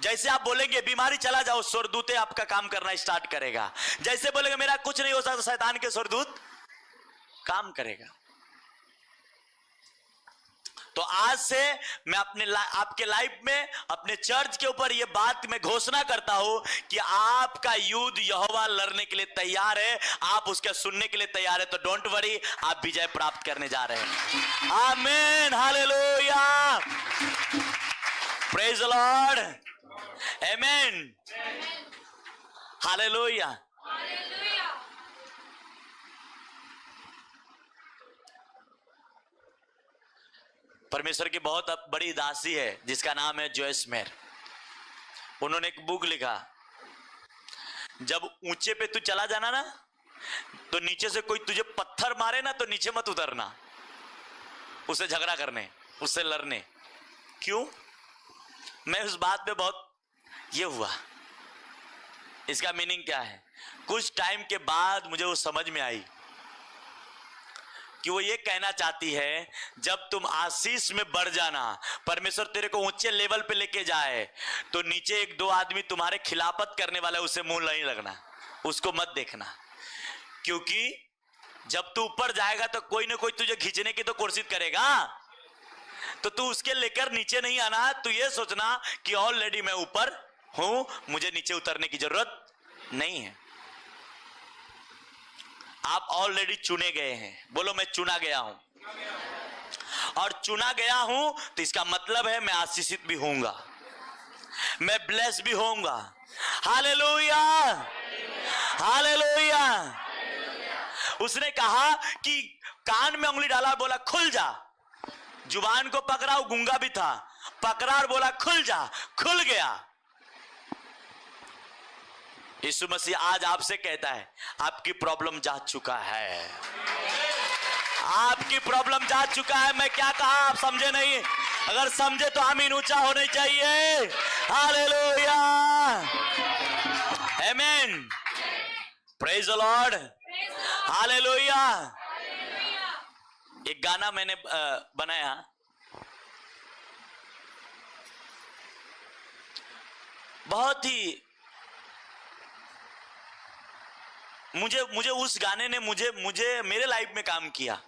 जैसे आप बोलेंगे बीमारी चला जाओ, स्वर्गदूत आपका काम करना स्टार्ट करेगा। जैसे बोलेंगे मेरा कुछ नहीं हो सकता, शैतान के स्वर्गदूत काम करेगा। तो आज से मैं आपके लाइफ में, अपने चर्च के ऊपर ये बात मैं घोषणा करता हूं कि आपका युद्ध यहोवा लड़ने के लिए तैयार है, आप उसके सुनने के लिए तैयार है। तो डोंट वरी, आप विजय प्राप्त करने जा रहे हैं। आमीन, हालेलुया, प्रेज द लॉर्ड, आमीन, हालेलुया। परमेश्वर की बहुत बड़ी दासी है जिसका नाम है जॉयस मेयर। उन्होंने एक बुक लिखा, जब ऊंचे पे तू चला जाना ना तो नीचे से कोई तुझे पत्थर मारे ना तो नीचे मत उतरना, उससे झगड़ा करने, उससे लड़ने। क्यों? मैं उस बात पे बहुत ये हुआ, इसका मीनिंग क्या है। कुछ टाइम के बाद मुझे वो समझ में आई कि वो ये कहना चाहती है जब तुम आशीष में बढ़ जाना, परमेश्वर तेरे को ऊंचे लेवल पे लेके जाए तो नीचे एक दो आदमी तुम्हारे खिलाफत करने वाला, उसे मुंह नहीं लगना, उसको मत देखना। क्योंकि जब तू ऊपर जाएगा तो कोई ना कोई तुझे खींचने की तो कोशिश करेगा, तो तू उसके लेकर नीचे नहीं आना। तू ये सोचना कि ऑलरेडी मैं ऊपर हूं, मुझे नीचे उतरने की जरूरत नहीं है। आप ऑलरेडी चुने गए हैं। बोलो मैं चुना गया हूं, और चुना गया हूं तो इसका मतलब है मैं आशीषित भी होऊंगा, मैं ब्लेस भी होऊंगा। Hallelujah, hallelujah. उसने कहा कि कान में उंगली डाला, बोला खुल जा। जुबान को पकड़ा, वो गूंगा भी था, पकड़ा और बोला खुल जा, खुल गया। यीशु मसीह आज आपसे कहता है आपकी प्रॉब्लम जा चुका है, आपकी प्रॉब्लम जा चुका है। मैं क्या कहा आप समझे नहीं? अगर समझे तो आमीन ऊंचा होने चाहिए। हालेलुया, आमीन, प्रेज द लॉर्ड, हालेलुया। एक गाना मैंने बनाया, बहुत ही मुझे उस गाने ने मुझे मेरे लाइफ में काम किया।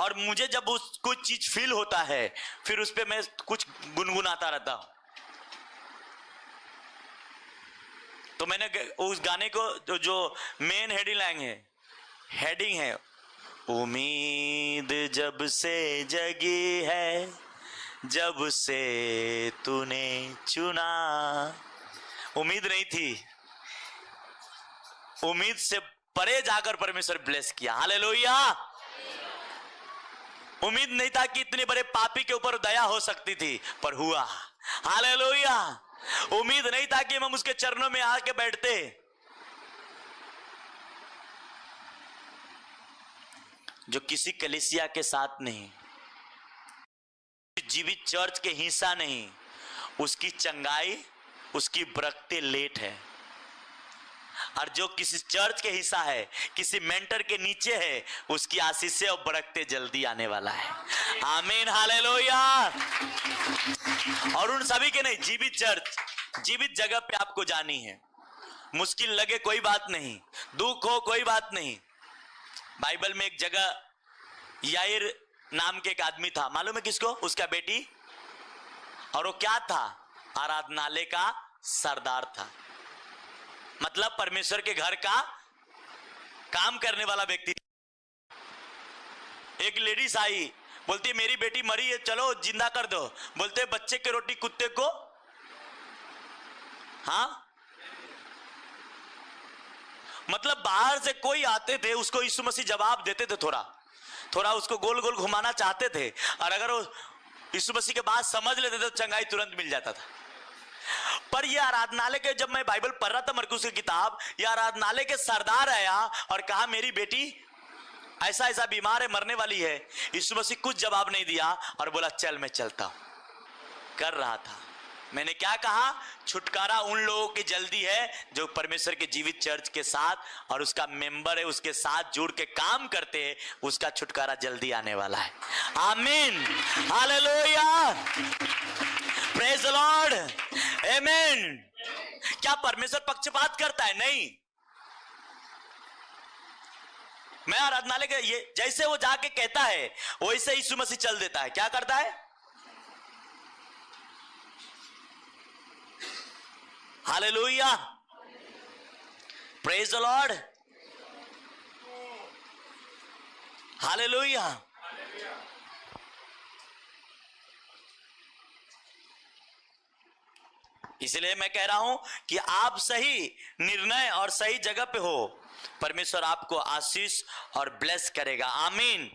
और मुझे जब कुछ चीज फील होता है फिर उस पे मैं कुछ गुनगुनाता रहता हूं। तो मैंने उस गाने को जो मेन हेडिंग है, उम्मीद जब से जगी है, जब से तूने चुना। उम्मीद नहीं थी, उम्मीद से परे जाकर परमेश्वर ब्लेस किया। हालेलुया। उम्मीद नहीं था कि इतने बड़े पापी के ऊपर दया हो सकती थी, पर हुआ। हालेलुया। उम्मीद नहीं था कि हम उसके चरणों में आके बैठते। जो किसी कलीसिया के साथ नहीं, जीवित चर्च के हिस्सा नहीं, उसकी चंगाई, उसकी बरकते लेट है। और जो किसी चर्च के हिस्सा है, किसी मेंटर के नीचे है, उसकी आशीष और बरकते जल्दी आने वाला है। आमीन, हालेलुया। और उन सभी के नहीं, जीवित चर्च, जीवित जगह पे आपको जानी है। मुश्किल लगे कोई बात नहीं, दुख हो कोई बात नहीं। बाइबल में एक जगह याईर नाम के एक आदमी था, मालूम है किसको? उसका बेटी। और वो क्या था? आराधनालय का सरदार था, मतलब परमेश्वर के घर का काम करने वाला व्यक्ति। एक लेडीज आई, बोलती मेरी बेटी मरी है, चलो जिंदा कर दो। बोलते बच्चे की रोटी कुत्ते को। हाँ, मतलब बाहर से कोई आते थे, उसको यीशु मसीह जवाब देते थे, थोड़ा उसको गोल गोल घुमाना चाहते थे। और अगर वो यीशु मसीह के बात समझ लेते थे तो चंगाई तुरंत मिल जाता था। पर यह आराधनालय के, जब मैं बाइबल पढ़ रहा था मरकुस की किताब, यह आराधनालय के सरदार आया और कहा मेरी बेटी ऐसा ऐसा बीमार है, मरने वाली है। यीशु मसीह कुछ जवाब नहीं दिया और बोला चल मैं चलता हूं। कर रहा था, मैंने क्या कहा? छुटकारा उन लोगों की जल्दी है जो परमेश्वर के जीवित चर्च के साथ और उसका मेंबर है, उसके साथ जुड़ के काम करते हैं, उसका छुटकारा जल्दी आने वाला है। आमीन, हालेलुया, प्रेज द लॉर्ड, आमीन। क्या परमेश्वर पक्षपात करता है? नहीं। मैं आराधनालय के ये जैसे वो जाके कहता है वैसे यीशु मसीह चल देता है। क्या करता है? Hallelujah, praise the lord, hallelujah. इसलिए मैं कह रहा हूं कि आप सही निर्णय और सही जगह पे हो, परमेश्वर आपको आशीष और ब्लेस करेगा। आमीन,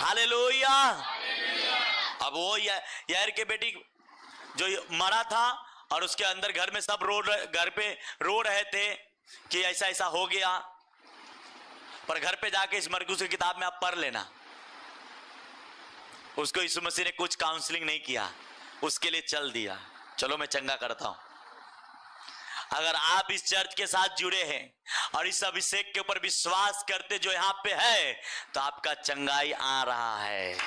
हालेलुया। अब वो यार के बेटी जो मरा था और उसके अंदर घर में सब घर पे रो रहे थे कि ऐसा ऐसा हो गया, पर घर पे जाके इस मरकुस की किताब में आप पढ़ लेना, उसको यीशु मसीह ने कुछ काउंसलिंग नहीं किया, उसके लिए चल दिया, चलो मैं चंगा करता हूं। अगर आप इस चर्च के साथ जुड़े हैं और इस अभिषेक के ऊपर विश्वास करते जो यहाँ पे है, तो आपका चंगाई आ रहा है,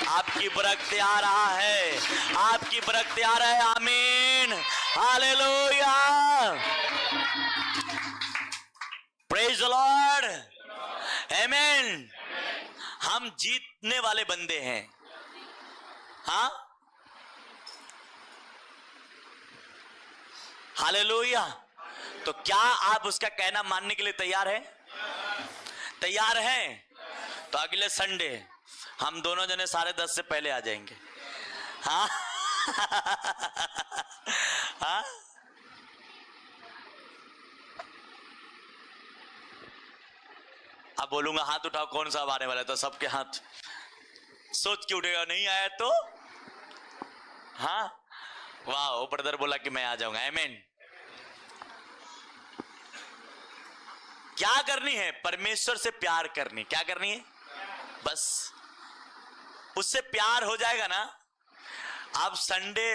आपकी बरकत आ रहा है, आपकी बरकत आ रहा है। आमीन, हालेलुया, प्रेज द लॉर्ड, आमीन। हम जीतने वाले बंदे हैं। हाँ, हालेलुया। तो क्या आप उसका कहना मानने के लिए तैयार हैं? तैयार हैं? तो अगले संडे हम दोनों जने 10:30 से पहले आ जाएंगे। हाँ हाँ, अब बोलूंगा हाथ उठाओ कौन सा आने वाला है, तो सबके हाथ सोच के उठेगा, नहीं आया तो हाँ, वाह, वो ब्रदर बोला कि मैं आ जाऊंगा। आमीन। क्या करनी है? परमेश्वर से प्यार करनी। क्या करनी है? बस उससे प्यार हो जाएगा ना, आप संडे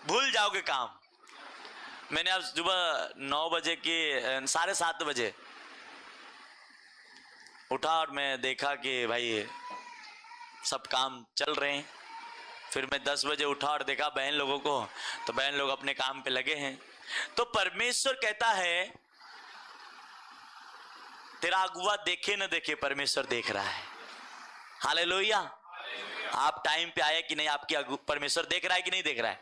भूल जाओगे काम। मैंने आज सुबह 9 बजे की 7:30 बजे उठा और मैं देखा कि भाई सब काम चल रहे हैं। फिर मैं 10 बजे उठा और देखा बहन लोगों को, तो बहन लोग अपने काम पे लगे हैं। तो परमेश्वर कहता है तेरा अगुआ देखे न देखे, परमेश्वर देख रहा है। हालेलुया। आप टाइम पे आए कि नहीं, आपकी परमेश्वर देख रहा है कि नहीं देख रहा है।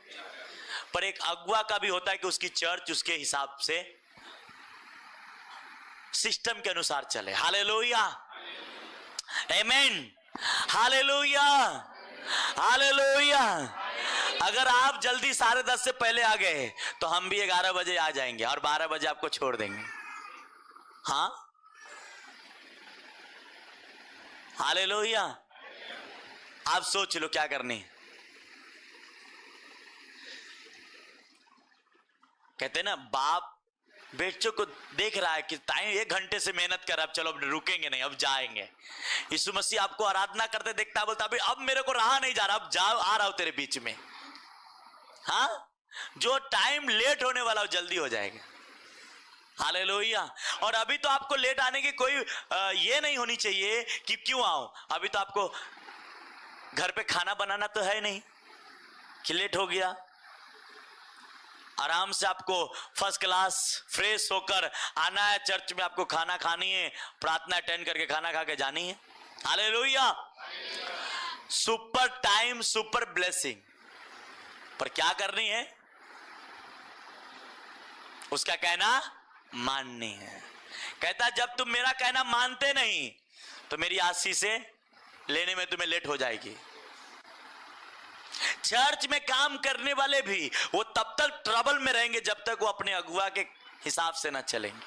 पर एक अगुआ का भी होता है कि उसकी चर्च उसके हिसाब से सिस्टम के अनुसार चले। हालेलुया, आमीन, हालेलुया, हालेलुया। अगर आप जल्दी 10:30 से पहले आ गए तो हम भी 11 बजे आ जाएंगे और 12 बजे आपको छोड़ देंगे। हाँ, हालेलुया। आप सोच लो क्या करनी है। कहते ना, बाप बेटों को देख रहा है कि टाइम 1 घंटे से मेहनत कर, अब चलो अब रुकेंगे नहीं, अब जाएंगे। यीशु मसीह आपको आराधना करते देखता, बोलता अभी अब मेरे को रहा नहीं जा रहा, अब जाओ, आ रहा हूं तेरे बीच में। हाँ, जो टाइम लेट होने वाला हो जल्दी हो जाएगा। हालेलुया। और अभी तो आपको लेट आने की कोई ये नहीं होनी चाहिए कि क्यों आऊं। अभी तो आपको घर पे खाना बनाना तो है नहीं कि लेट हो गया। आराम से आपको फर्स्ट क्लास फ्रेश होकर आना है चर्च में, आपको खाना खानी है, प्रार्थना अटेंड करके खाना खा के जानी है। Hallelujah. Super time, super blessing. पर क्या करनी है? उसका कहना माननी है। कहता जब तुम मेरा कहना मानते नहीं तो मेरी आशीषें लेने में तुम्हें लेट हो जाएगी। चर्च में काम करने वाले भी वो तब तक ट्रबल में रहेंगे जब तक वो अपने अगुआ के हिसाब से ना चलेंगे।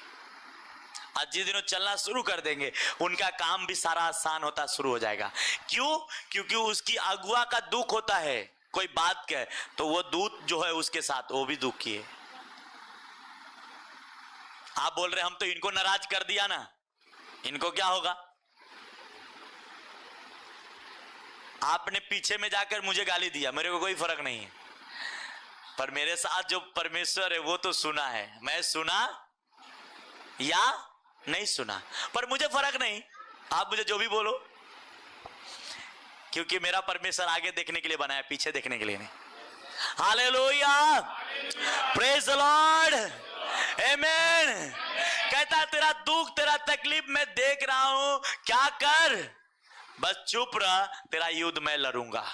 आज जिस दिनों चलना शुरू कर देंगे उनका काम भी सारा आसान होता शुरू हो जाएगा। क्यों? क्योंकि उसकी अगुआ का दुख होता है, कोई बात कहे तो वो दूत जो है उसके साथ वो भी दुखी है। आप बोल रहे हम तो इनको नाराज कर दिया ना, इनको क्या होगा? आपने पीछे में जाकर मुझे गाली दिया, मेरे को कोई फर्क नहीं है। पर मेरे साथ जो परमेश्वर है वो तो सुना है। मैं सुना या नहीं सुना, पर मुझे फर्क नहीं, आप मुझे जो भी बोलो, क्योंकि मेरा परमेश्वर आगे देखने के लिए बनाया, पीछे देखने के लिए नहीं। हालेलुया, प्रेज द लॉर्ड, आमेन। कहता तेरा दुख तेरा तकलीफ मैं देख रहा हूं, क्या कर, बस चुप रह, तेरा युद्ध मैं लड़ूंगा,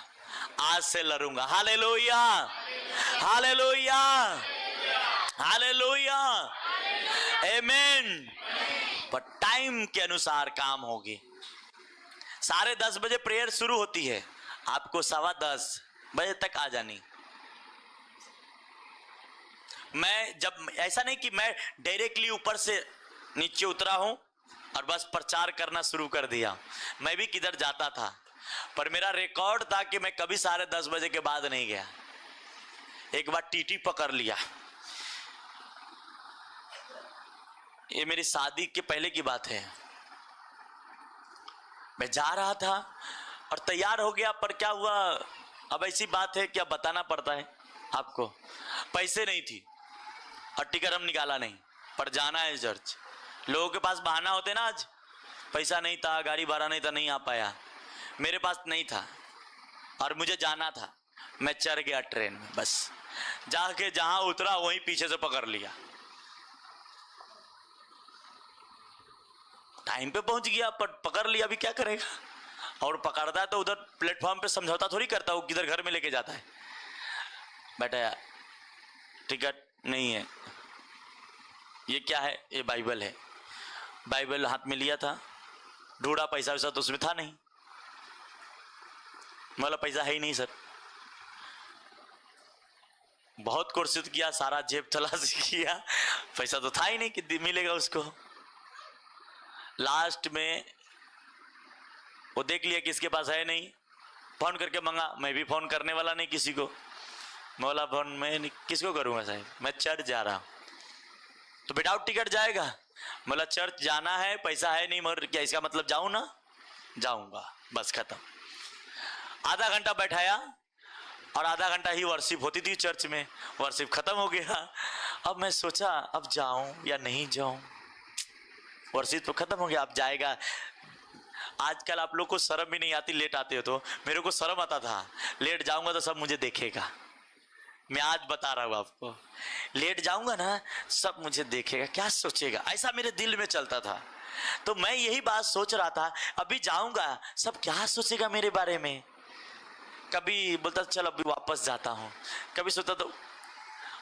आज से लड़ूंगा। हालेलुया, हालेलुया, हालेलुया, आमेन। पर टाइम के अनुसार काम होगी। 10:30 बजे प्रेयर शुरू होती है, आपको 10:15 बजे तक आ जानी। मैं जब, ऐसा नहीं कि मैं डायरेक्टली ऊपर से नीचे उतरा हूं और बस प्रचार करना शुरू कर दिया, मैं भी किधर जाता था, पर मेरा रिकॉर्ड था कि मैं कभी 10:30 बजे के बाद नहीं गया। एक बार टीटी पकड़ लिया, ये मेरी शादी के पहले की बात है। मैं जा रहा था और तैयार हो गया, पर क्या हुआ, अब ऐसी बात है कि अब बताना पड़ता है आपको। पैसे नहीं थी और टिकट हम निकाला नहीं, पर जाना है चर्च। लोगों के पास बहाना होते ना, आज पैसा नहीं था, गाड़ी भाड़ा नहीं था, नहीं आ पाया। मेरे पास नहीं था और मुझे जाना था। मैं चढ़ गया ट्रेन में, बस जाके जहां उतरा वहीं पीछे से पकड़ लिया। टाइम पे पहुंच गया पर पकड़ लिया, अभी क्या करेगा। और पकड़ता है तो उधर प्लेटफॉर्म पे समझौता थोड़ी करता हूँ, किधर घर में लेके जाता है। बेटा टिकट नहीं है, ये क्या है, ये बाइबल है। बाइबल हाथ में लिया था, ढूंढा, पैसा वैसा तो उसमें था नहीं। बोला पैसा है ही नहीं सर। बहुत कोशिश किया, सारा जेब तलाश किया, पैसा तो था ही नहीं कि मिलेगा उसको। लास्ट में वो देख लिया कि इसके पास है नहीं, फोन करके मंगा। मैं भी फोन करने वाला नहीं किसी को, बोला फोन मैं किसको करूंगा साहब, मैं चर्च जा रहा हूं। तो विदाउट टिकट जाएगा? बोला चर्च जाना है, पैसा है नहीं, मगर क्या इसका मतलब जाऊं ना? जाऊंगा, बस खत्म। आधा घंटा बैठाया और आधा घंटा ही वर्शिप होती थी चर्च में, वर्शिप खत्म हो गया। अब मैं सोचा अब जाऊं या नहीं जाऊं, वर्शिप तो खत्म हो गया, अब जाएगा। आजकल आप लोग को शर्म भी नहीं आती, लेट आते हो तो। मेरे को शर्म आता था, लेट जाऊंगा तो सब मुझे देखेगा। मैं आज बता रहा हूं आपको, लेट जाऊंगा ना सब मुझे देखेगा, क्या सोचेगा, ऐसा मेरे दिल में चलता था। तो मैं यही बात सोच रहा था, अभी जाऊंगा सब क्या सोचेगा मेरे बारे में। कभी बोलता चल अभी वापस जाता हूं, कभी सोचता तो,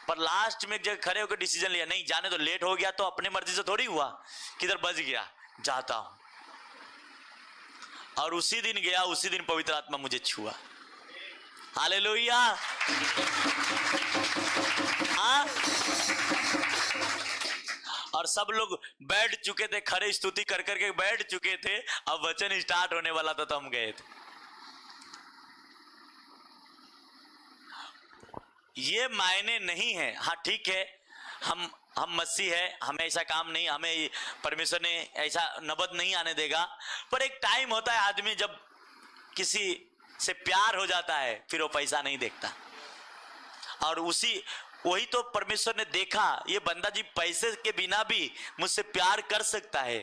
पर लास्ट में जब खड़े होकर डिसीजन लिया, नहीं जाने तो। लेट हो गया तो अपने मर्जी से थोड़ी हुआ, किधर बच गया, जाता हूं। और उसी दिन गया, उसी दिन पवित्र आत्मा मुझे छुआ। हालेलुया, हाँ। और सब लोग बैठ चुके थे, खड़े स्तुति कर करके बैठ चुके थे। अब वचन स्टार्ट होने वाला था तो हम गए थे। ये मायने नहीं है, हाँ ठीक है, हम मसीह है, हमें ऐसा काम नहीं, हमें परमेश्वर ने ऐसा नबद नहीं आने देगा। पर एक टाइम होता है आदमी जब किसी से प्यार हो जाता है, फिर वो पैसा नहीं देखता। और वही तो परमेश्वर ने देखा, ये बंदा जी पैसे के बिना भी मुझसे प्यार कर सकता है,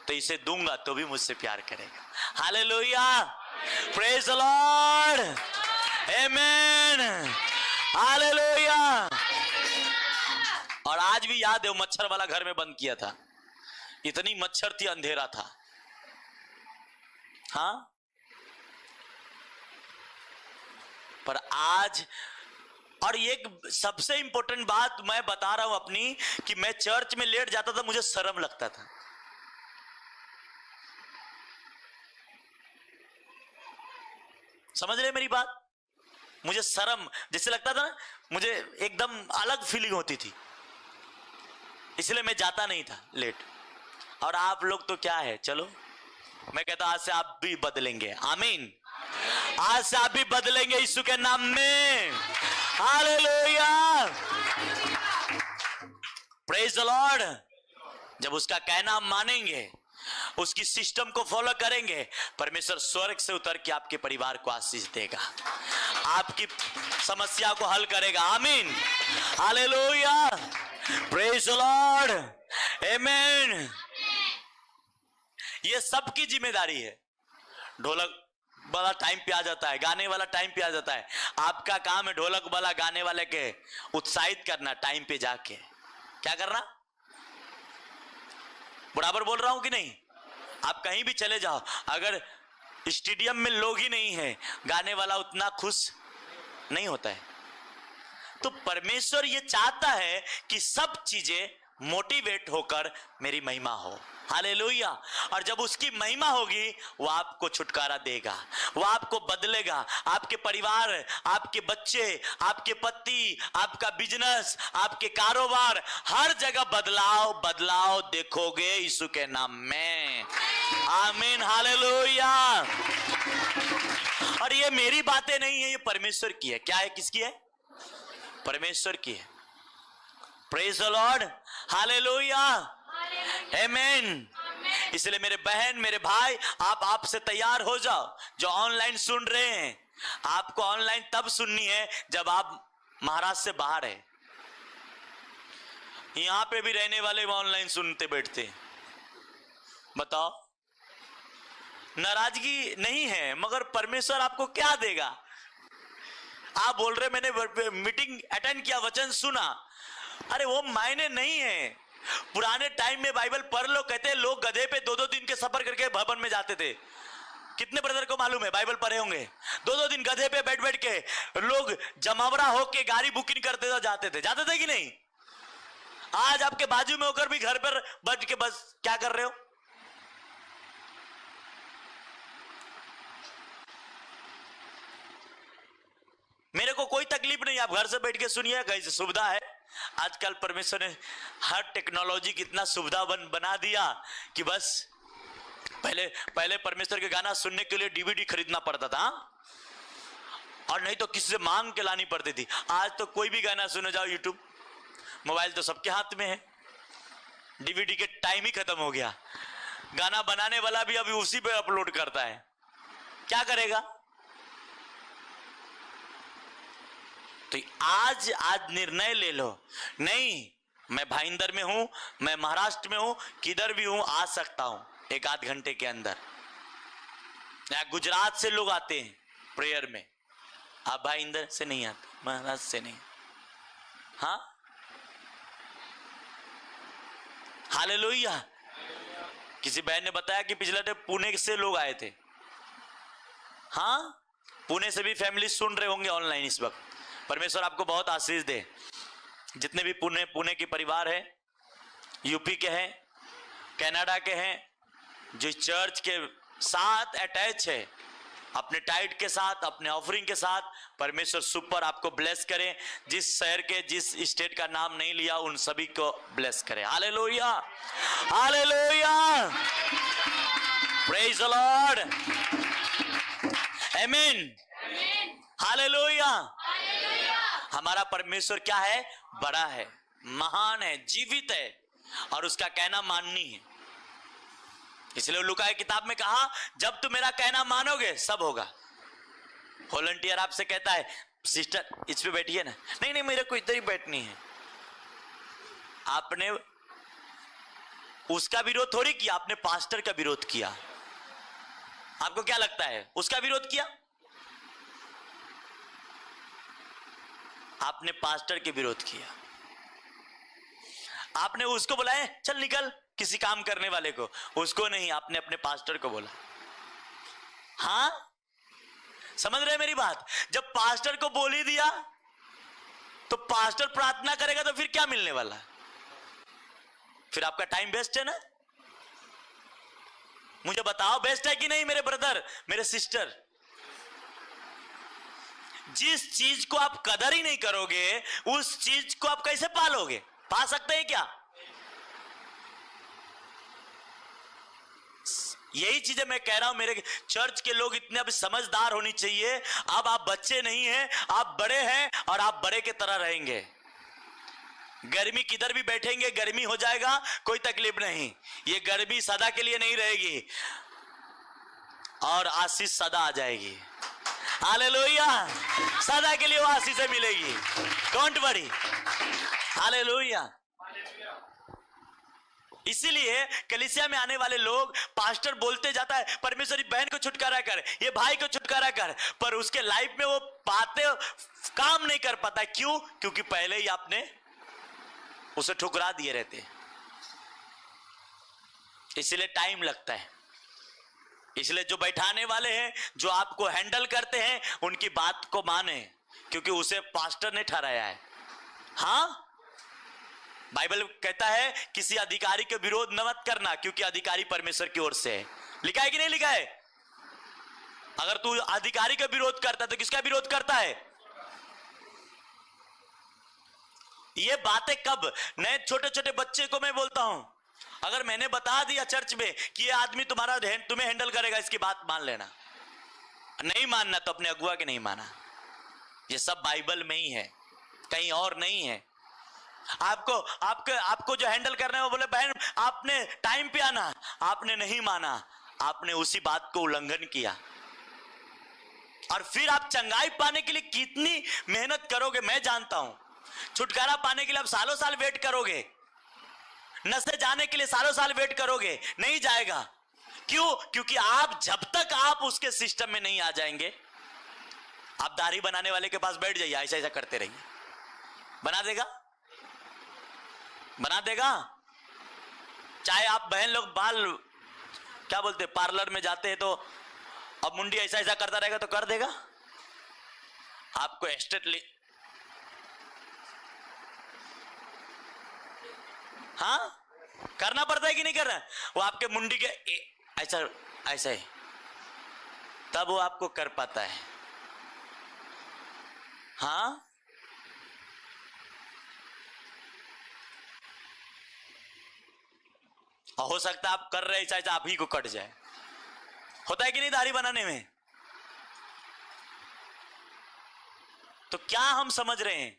तो इसे दूंगा तो भी मुझसे प्यार करेगा। Hallelujah, praise the lord, amen, hallelujah. और आज भी याद है, वो मच्छर वाला घर में बंद किया था, इतनी मच्छर थी, अंधेरा था। हाँ, पर आज, और एक सबसे इंपॉर्टेंट बात मैं बता रहा हूं अपनी, कि मैं चर्च में लेट जाता था, मुझे शर्म लगता था। समझ रहे मेरी बात? मुझे शर्म जैसे लगता था ना, मुझे एकदम अलग फीलिंग होती थी, इसलिए मैं जाता नहीं था लेट। और आप लोग तो क्या है, चलो मैं कहता आज से आप भी बदलेंगे। आमीन, आज से आप भी बदलेंगे यीशु के नाम में। Hallelujah, praise the Lord. जब उसका कहना मानेंगे, उसकी सिस्टम को फॉलो करेंगे, परमेश्वर स्वर्ग से उतर के आपके परिवार को आशीष देगा। आपकी समस्या को हल करेगा। आमीन, हालेलुया, प्रेज द लॉर्ड, आमीन। ये सबकी जिम्मेदारी है। ढोलक वाला टाइम पे आ जाता है, गाने वाला टाइम पे आ जाता है। आपका काम है ढोलक वाला गाने वाले के उत्साहित करना, टाइम पे जाके क्या करना। बराबर बोल रहा हूं कि नहीं? आप कहीं भी चले जाओ, अगर स्टेडियम में लोग ही नहीं है, गाने वाला उतना खुश नहीं होता है। तो परमेश्वर ये चाहता है कि सब चीजें मोटिवेट होकर मेरी महिमा हो। हालेलुया। और जब उसकी महिमा होगी, वो आपको छुटकारा देगा, वो आपको बदलेगा। आपके परिवार, आपके बच्चे, आपके पति, आपका बिजनेस, आपके कारोबार, हर जगह बदलाव बदलाव देखोगे यीशु के नाम में। आमीन, हालेलुया। और ये मेरी बातें नहीं है, ये परमेश्वर की है। क्या है? किसकी है? परमेश्वर की है। प्रेज द लॉर्ड, हालेलुया, आमीन। इसलिए मेरे बहन, मेरे भाई, आपसे तैयार हो जाओ। जो ऑनलाइन सुन रहे हैं, आपको ऑनलाइन तब सुननी है जब आप महाराष्ट्र से बाहर है। यहां पे भी रहने वाले ऑनलाइन सुनते बैठते। बताओ, नाराजगी नहीं है, मगर परमेश्वर आपको क्या देगा? आप बोल रहे मैंने मीटिंग अटेंड किया, वचन सुना। अरे वो मायने नहीं है। पुराने टाइम में बाइबल पढ़ लो, कहते हैं लोग गधे पे 2-2 दिन के सफर करके भवन में जाते थे। कितने ब्रदर को मालूम है, बाइबल पढ़े होंगे? 2-2 दिन गधे पे बैठ बैठ के लोग जमावड़ा होके गाड़ी बुकिंग करते थे, जाते थे कि नहीं? आज आपके बाजू में होकर भी घर पर बैठ के बस क्या कर रहे हो? मेरे को कोई तकलीफ नहीं, आप घर से बैठ के सुनिए, कैसे सुविधा है। आजकल परमेश्वर ने हर टेक्नोलॉजी की इतना सुविधा बना दिया कि बस पहले परमेश्वर के गाना सुनने के लिए डीवीडी खरीदना पड़ता था, और नहीं तो किसी से मांग के लानी पड़ती थी। आज तो कोई भी गाना सुने जाओ, यूट्यूब, मोबाइल तो सबके हाथ में है। डीवीडी के टाइम ही खत्म हो गया। गाना बनाने वाला भी अभी उसी पे अपलोड करता है। क्या करेगा? तो आज निर्णय ले लो, नहीं मैं भाईंदर में हूं, मैं महाराष्ट्र में हूं, किधर भी हूं, आ सकता हूं 1-8 घंटे के अंदर। गुजरात से लोग आते हैं प्रेयर में, आप भाईंदर से नहीं आते, महाराष्ट्र से नहीं। हाँ, हालेलुया। किसी बहन ने बताया कि पिछले हफ्ते पुणे से लोग आए थे। हाँ, पुणे से भी फैमिली सुन रहे होंगे ऑनलाइन इस वक्त। परमेश्वर आपको बहुत आशीष दे। जितने भी पुणे के परिवार है, यूपी के हैं, कनाडा के हैं, जो चर्च के साथ अटैच है, अपने टाइट के साथ, अपने ऑफरिंग के साथ, परमेश्वर सुपर आपको ब्लेस करें। जिस शहर के, जिस स्टेट का नाम नहीं लिया, उन सभी को ब्लेस करें। Hallelujah, hallelujah, praise the Lord, आमीन, हालेलुया। हमारा परमेश्वर क्या है? बड़ा है, महान है, जीवित है, और उसका कहना माननी है। इसलिए लूका की किताब में कहा, जब तुम मेरा कहना मानोगे सब होगा। वॉलंटियर आपसे कहता है, सिस्टर इस पे बैठिए ना, नहीं नहीं मेरे को इधर ही बैठनी है। आपने उसका विरोध थोड़ी किया, आपने पास्टर का विरोध किया। आपको क्या लगता है, उसका विरोध किया? आपने पास्टर के विरोध किया। आपने उसको बुलाया, चल निकल, किसी काम करने वाले को, उसको नहीं, आपने अपने पास्टर को बोला। हाँ, समझ रहे मेरी बात? जब पास्टर को बोल ही दिया, तो पास्टर प्रार्थना करेगा तो फिर क्या मिलने वाला? फिर आपका टाइम वेस्ट है ना। मुझे बताओ, बेस्ट है कि नहीं मेरे ब्रदर, मेरे सिस्टर? जिस चीज को आप कदर ही नहीं करोगे, उस चीज को आप कैसे पालोगे? पा सकते हैं क्या? यही चीजें मैं कह रहा हूं, मेरे चर्च के लोग इतने अब समझदार होनी चाहिए। अब आप बच्चे नहीं हैं, आप बड़े हैं, और आप बड़े के तरह रहेंगे। गर्मी किधर भी बैठेंगे, गर्मी हो जाएगा, कोई तकलीफ नहीं। ये गर्मी सदा के लिए नहीं रहेगी, और आशीष सदा आ जाएगी। हालेलुया, सदा के लिए वो आशीषें मिलेगी। Don't worry. हालेलुया। इसीलिए कलीसिया में आने वाले लोग, पास्टर बोलते जाता है परमेश्वर बहन को छुटकारा कर, ये भाई को छुटकारा कर, पर उसके लाइफ में वो बातें काम नहीं कर पाता। क्यों? क्योंकि पहले ही आपने उसे ठुकरा दिए रहते, इसलिए टाइम लगता है। इसलिए जो बैठाने वाले हैं, जो आपको हैंडल करते हैं, उनकी बात को माने, क्योंकि उसे पास्टर ने ठहराया है। हाँ, बाइबल कहता है किसी अधिकारी के विरोध न मत करना, क्योंकि अधिकारी परमेश्वर की ओर से है। लिखा है कि नहीं लिखा है? अगर तू अधिकारी का विरोध करता है तो किसका विरोध करता है? ये बातें कब? नए छोटे छोटे बच्चे को मैं बोलता हूं, अगर मैंने बता दिया चर्च में कि ये आदमी तुम्हें हैंडल करेगा, इसकी बात मान लेना। नहीं मानना तो अपने अगुआ के नहीं माना। ये सब बाइबल में ही है, कहीं और नहीं है। आपको जो हैंडल करना है वो बोले बहन आपने टाइम पे आना, आपने नहीं माना, आपने उसी बात को उल्लंघन किया। और फिर आप चंगाई पाने के लिए कितनी मेहनत करोगे मैं जानता हूं। छुटकारा पाने के लिए आप सालों साल वेट करोगे, नशे जाने के लिए सालों साल वेट करोगे, नहीं जाएगा। क्यों? क्योंकि आप जब तक आप उसके सिस्टम में नहीं आ जाएंगे, आप दाढ़ी बनाने वाले के पास बैठ जाइए, ऐसा ऐसा करते रहिए, बना देगा, बना देगा। चाहे आप बहन लोग बाल क्या बोलते पार्लर में जाते हैं तो अब मुंडी ऐसा ऐसा करता रहेगा तो कर देगा। आपको एस्टेटली हाँ करना पड़ता है कि नहीं करना? वो आपके मुंडी के ऐसा ऐसा है, तब वो आपको कर पाता है। हाँ, हो सकता है आप कर रहे ऐसा ऐसा आप ही को कट जाए। होता है कि नहीं दाढ़ी बनाने में? तो क्या हम समझ रहे हैं?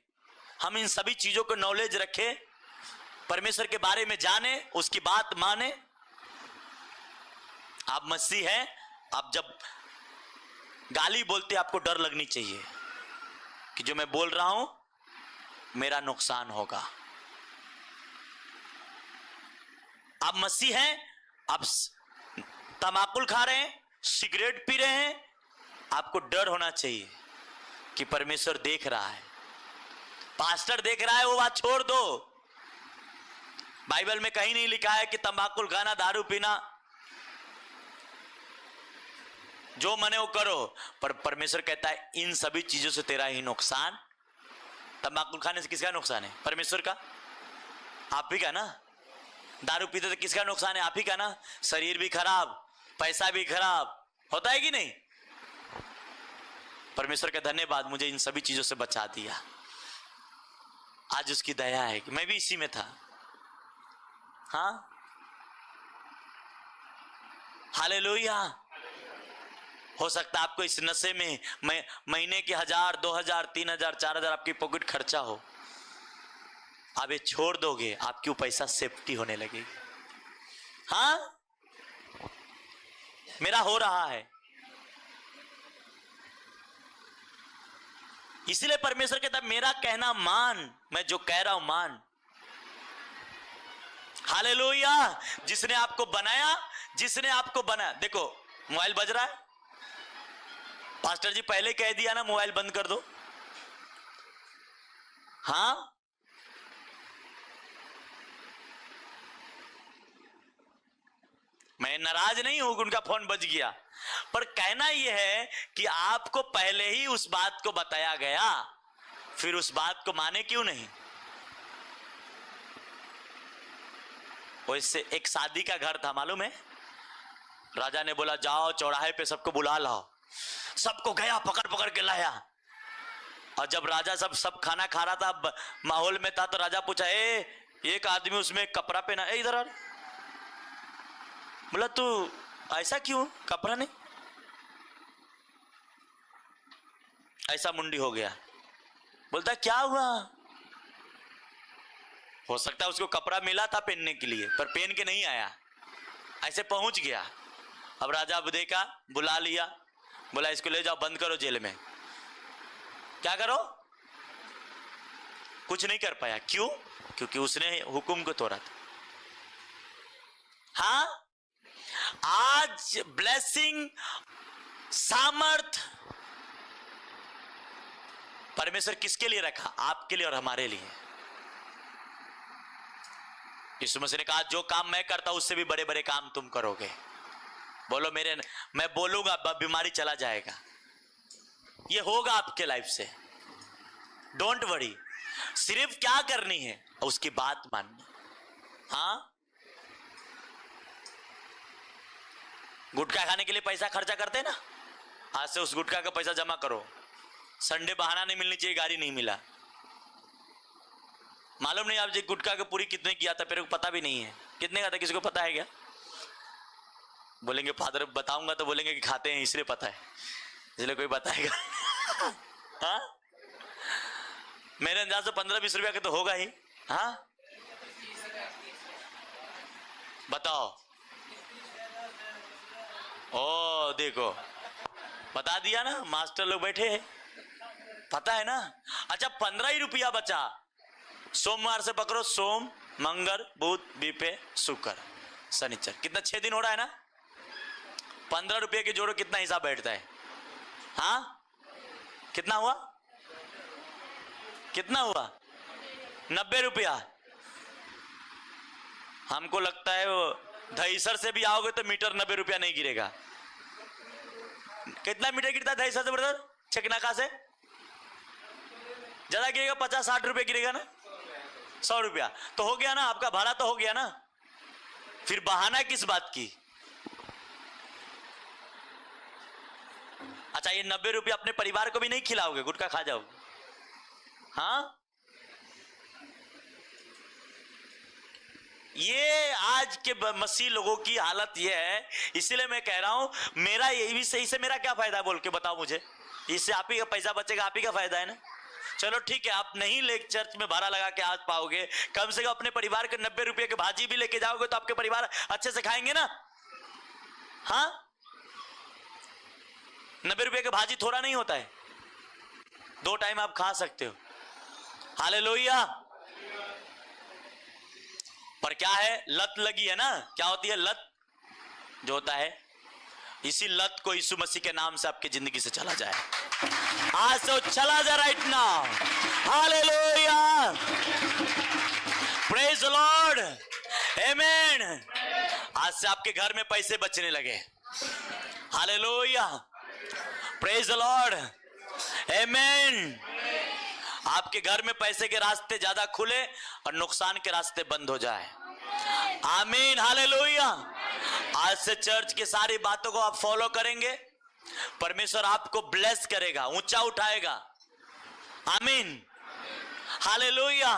हम इन सभी चीजों को नॉलेज रखें, परमेश्वर के बारे में जाने, उसकी बात माने। आप मसीह हैं, आप जब गाली बोलते आपको डर लगनी चाहिए कि जो मैं बोल रहा हूं मेरा नुकसान होगा। आप मसीह हैं, आप तमाकुल खा रहे हैं, सिगरेट पी रहे हैं, आपको डर होना चाहिए कि परमेश्वर देख रहा है, पास्टर देख रहा है, वो बात छोड़ दो। बाइबल में कहीं नहीं लिखा है कि तंबाकू खाना, दारू पीना, जो मने वो करो, पर परमेश्वर कहता है इन सभी चीजों से तेरा ही नुकसान। तंबाकू खाने से किसका नुकसान है? परमेश्वर का, आप ही का ना। दारू पीते तो किसका नुकसान है? आप ही का ना। शरीर भी खराब, पैसा भी खराब, होता है कि नहीं? परमेश्वर का धन्यवाद, मुझे इन सभी चीजों से बचा दिया। आज उसकी दया है कि मैं भी इसी में था। हाँ, हालेलुया। हो सकता है आपको इस नशे में महीने के 1000, 2000, 3000, 4000 आपकी पॉकेट खर्चा हो, आप ये छोड़ दोगे, आपकी पैसा सेफ्टी होने लगेगी। हाँ, मेरा हो रहा है। इसलिए परमेश्वर कहता है मेरा कहना मान, मैं जो कह रहा हूं मान। हालेलुया। जिसने आपको बनाया, जिसने आपको बनाया। देखो मोबाइल बज रहा है, पास्टर जी पहले कह दिया ना मोबाइल बंद कर दो। हाँ, मैं नाराज नहीं हूं कि उनका फोन बज गया, पर कहना यह है कि आपको पहले ही उस बात को बताया गया, फिर उस बात को माने क्यों नहीं? वैसे एक शादी का घर था, मालूम है? राजा ने बोला जाओ चौराहे पे सबको बुला लाओ। सबको गया, पकड़ पकड़ के लाया। और जब राजा सब खाना खा रहा था, माहौल में था, तो राजा पूछा एक आदमी उसमें कपड़ा पहना, इधर आ। बोला तू ऐसा क्यों, कपड़ा नहीं? ऐसा मुंडी हो गया। बोलता क्या हुआ? हो सकता है उसको कपड़ा मिला था पहनने के लिए, पर पहन के नहीं आया, ऐसे पहुंच गया। अब राजा देखा, बुला लिया, बोला इसको ले जाओ, बंद करो जेल में। क्या करो? कुछ नहीं कर पाया। क्यों? क्योंकि उसने हुक्म को तोड़ा था। हाँ, आज ब्लेसिंग, सामर्थ परमेश्वर किसके लिए रखा? आपके लिए और हमारे लिए। यीशु मसीह ने कहा जो काम मैं करता हूं उससे भी बड़े बड़े काम तुम करोगे। बोलो मैं बोलूंगा बीमारी चला जाएगा। ये होगा आपके लाइफ से। डोंट वरी, सिर्फ क्या करनी है? उसकी बात माननी। हाँ, गुटखा खाने के लिए पैसा खर्चा करते ना, आज से उस गुटखा का पैसा जमा करो। संडे बहाना नहीं मिलनी चाहिए, गाड़ी नहीं मिला। मालूम नहीं आप जी गुटखा का पूरी कितने किया था, मेरे को पता भी नहीं है कितने का था। किसी को पता है क्या? बोलेंगे फादर बताऊंगा तो बोलेंगे कि खाते हैं इसलिए पता है, इसलिए कोई बताएगा। हाँ, मेरे अंदाज से 15-20 रुपया का तो होगा ही। हाँ, बताओ। ओ देखो, बता दिया ना, मास्टर लोग बैठे हैं, पता है ना। अच्छा, 15 ही रुपया बचा। सोमवार से पकड़ो, सोम, मंगल, बुध, बीपे, शुक्र, शनिचर, कितना 6 दिन हो रहा है ना। 15 रुपये के जोड़ो, कितना हिसाब बैठता है? हाँ, कितना हुआ? कितना हुआ? 90 रुपया। हमको लगता है वो दहीसर से भी आओगे तो मीटर 90 रुपया नहीं गिरेगा। कितना मीटर गिरता है दहीसर से ब्रदर? चकनाका से ज्यादा गिरेगा, 50-60 रुपये गिरेगा ना, 100 रुपया तो हो गया ना, आपका भाड़ा तो हो गया ना। फिर बहाना किस बात की? अच्छा, ये 90 रुपया अपने परिवार को भी नहीं खिलाओगे, गुटखा खा जाओगे? हाँ, ये आज के मसीह लोगों की हालत ये है। इसलिए मैं कह रहा हूं मेरा ये सही से मेरा क्या फायदा बोल के बताओ मुझे। इससे आप ही का पैसा बचेगा, आप ही का फायदा है ना। चलो ठीक है, आप नहीं ले चर्च में भाड़ा लगा के आ पाओगे, कम से कम अपने परिवार के 90 रुपये की भाजी भी लेके जाओगे तो आपके परिवार अच्छे से खाएंगे ना। हाँ, 90 रुपये की भाजी थोड़ा नहीं होता है, 2 टाइम आप खा सकते हो। हालेलुया। पर क्या है, लत लगी है ना। क्या होती है लत? जो होता है, इसी लत को यीशु मसीह के नाम से आपकी जिंदगी से चला जाए। आज तो चला जाए right now. Hallelujah, praise the lord, amen. आज से आपके घर में पैसे बचने लगे। Hallelujah, praise the lord, amen. आपके घर में पैसे के रास्ते ज्यादा खुले और नुकसान के रास्ते बंद हो जाए। आमीन, हालेलुया। आज से चर्च की सारी बातों को आप फॉलो करेंगे, परमेश्वर आपको ब्लेस करेगा, ऊंचा उठाएगा। आमीन, हालेलुया,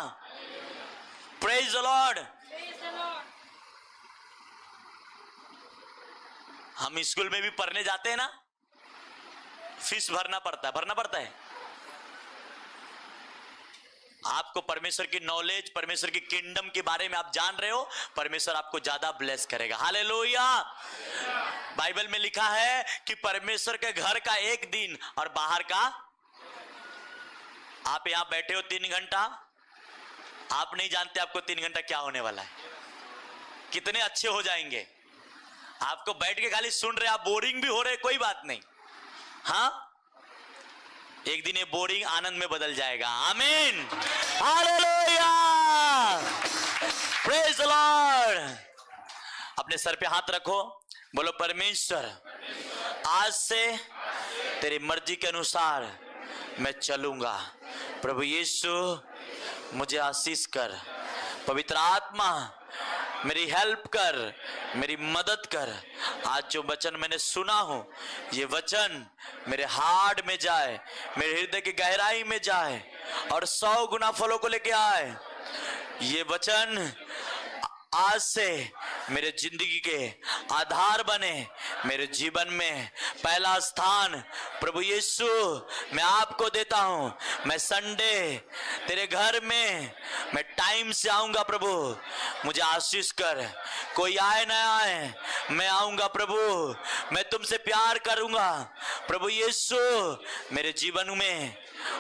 प्रेज द लॉर्ड। हम स्कूल में भी पढ़ने जाते हैं ना, फीस भरना पड़ता है। आपको परमेश्वर की नॉलेज, परमेश्वर की किंगडम के बारे में आप जान रहे हो, परमेश्वर आपको ज्यादा ब्लेस करेगा। हालेलुया। बाइबल में लिखा है कि परमेश्वर के घर का 1 दिन और बाहर का, आप यहां बैठे हो 3 घंटा, आप नहीं जानते आपको 3 घंटा क्या होने वाला है, कितने अच्छे हो जाएंगे। आपको बैठ के खाली सुन रहे, आप बोरिंग भी हो रहे, कोई बात नहीं। हाँ, एक दिन ये बोरिंग आनंद में बदल जाएगा। आमीन, हालेलुया, प्रेज द लॉर्ड। अपने सर पे हाथ रखो, बोलो परमेश्वर आज से तेरी मर्जी के अनुसार मैं चलूंगा। प्रभु यीशु मुझे आशीष कर, पवित्र आत्मा मेरी हेल्प कर, मेरी मदद कर। आज जो वचन मैंने सुना हो, ये वचन मेरे हार्ट में जाए, मेरे हृदय की गहराई में जाए और 100 गुना फलों को लेके आए। ये वचन आज से मेरे जिंदगी के आधार बने, मेरे जीवन में पहला स्थान प्रभु यीशु मैं आपको देता हूं। मैं संडे तेरे घर में मैं टाइम से आऊंगा प्रभु, मुझे आशीष कर। कोई आए ना आए, मैं आऊंगा प्रभु, मैं तुमसे प्यार करूंगा प्रभु यीशु मेरे जीवन में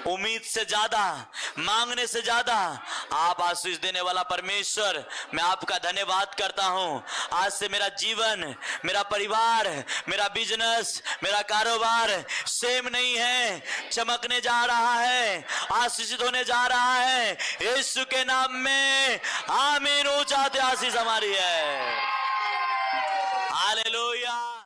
उम्मीद से ज्यादा, मांगने से ज्यादा आप आशीष देने वाला परमेश्वर, मैं आपका धन्यवाद करता हूं। आज से मेरा जीवन, मेरा परिवार, मेरा बिजनेस, मेरा कारोबार सेम नहीं है, चमकने जा रहा है, आशीषित होने जा रहा है। यीशु के नाम में आमीन। ऊंचा आशीष हमारी है।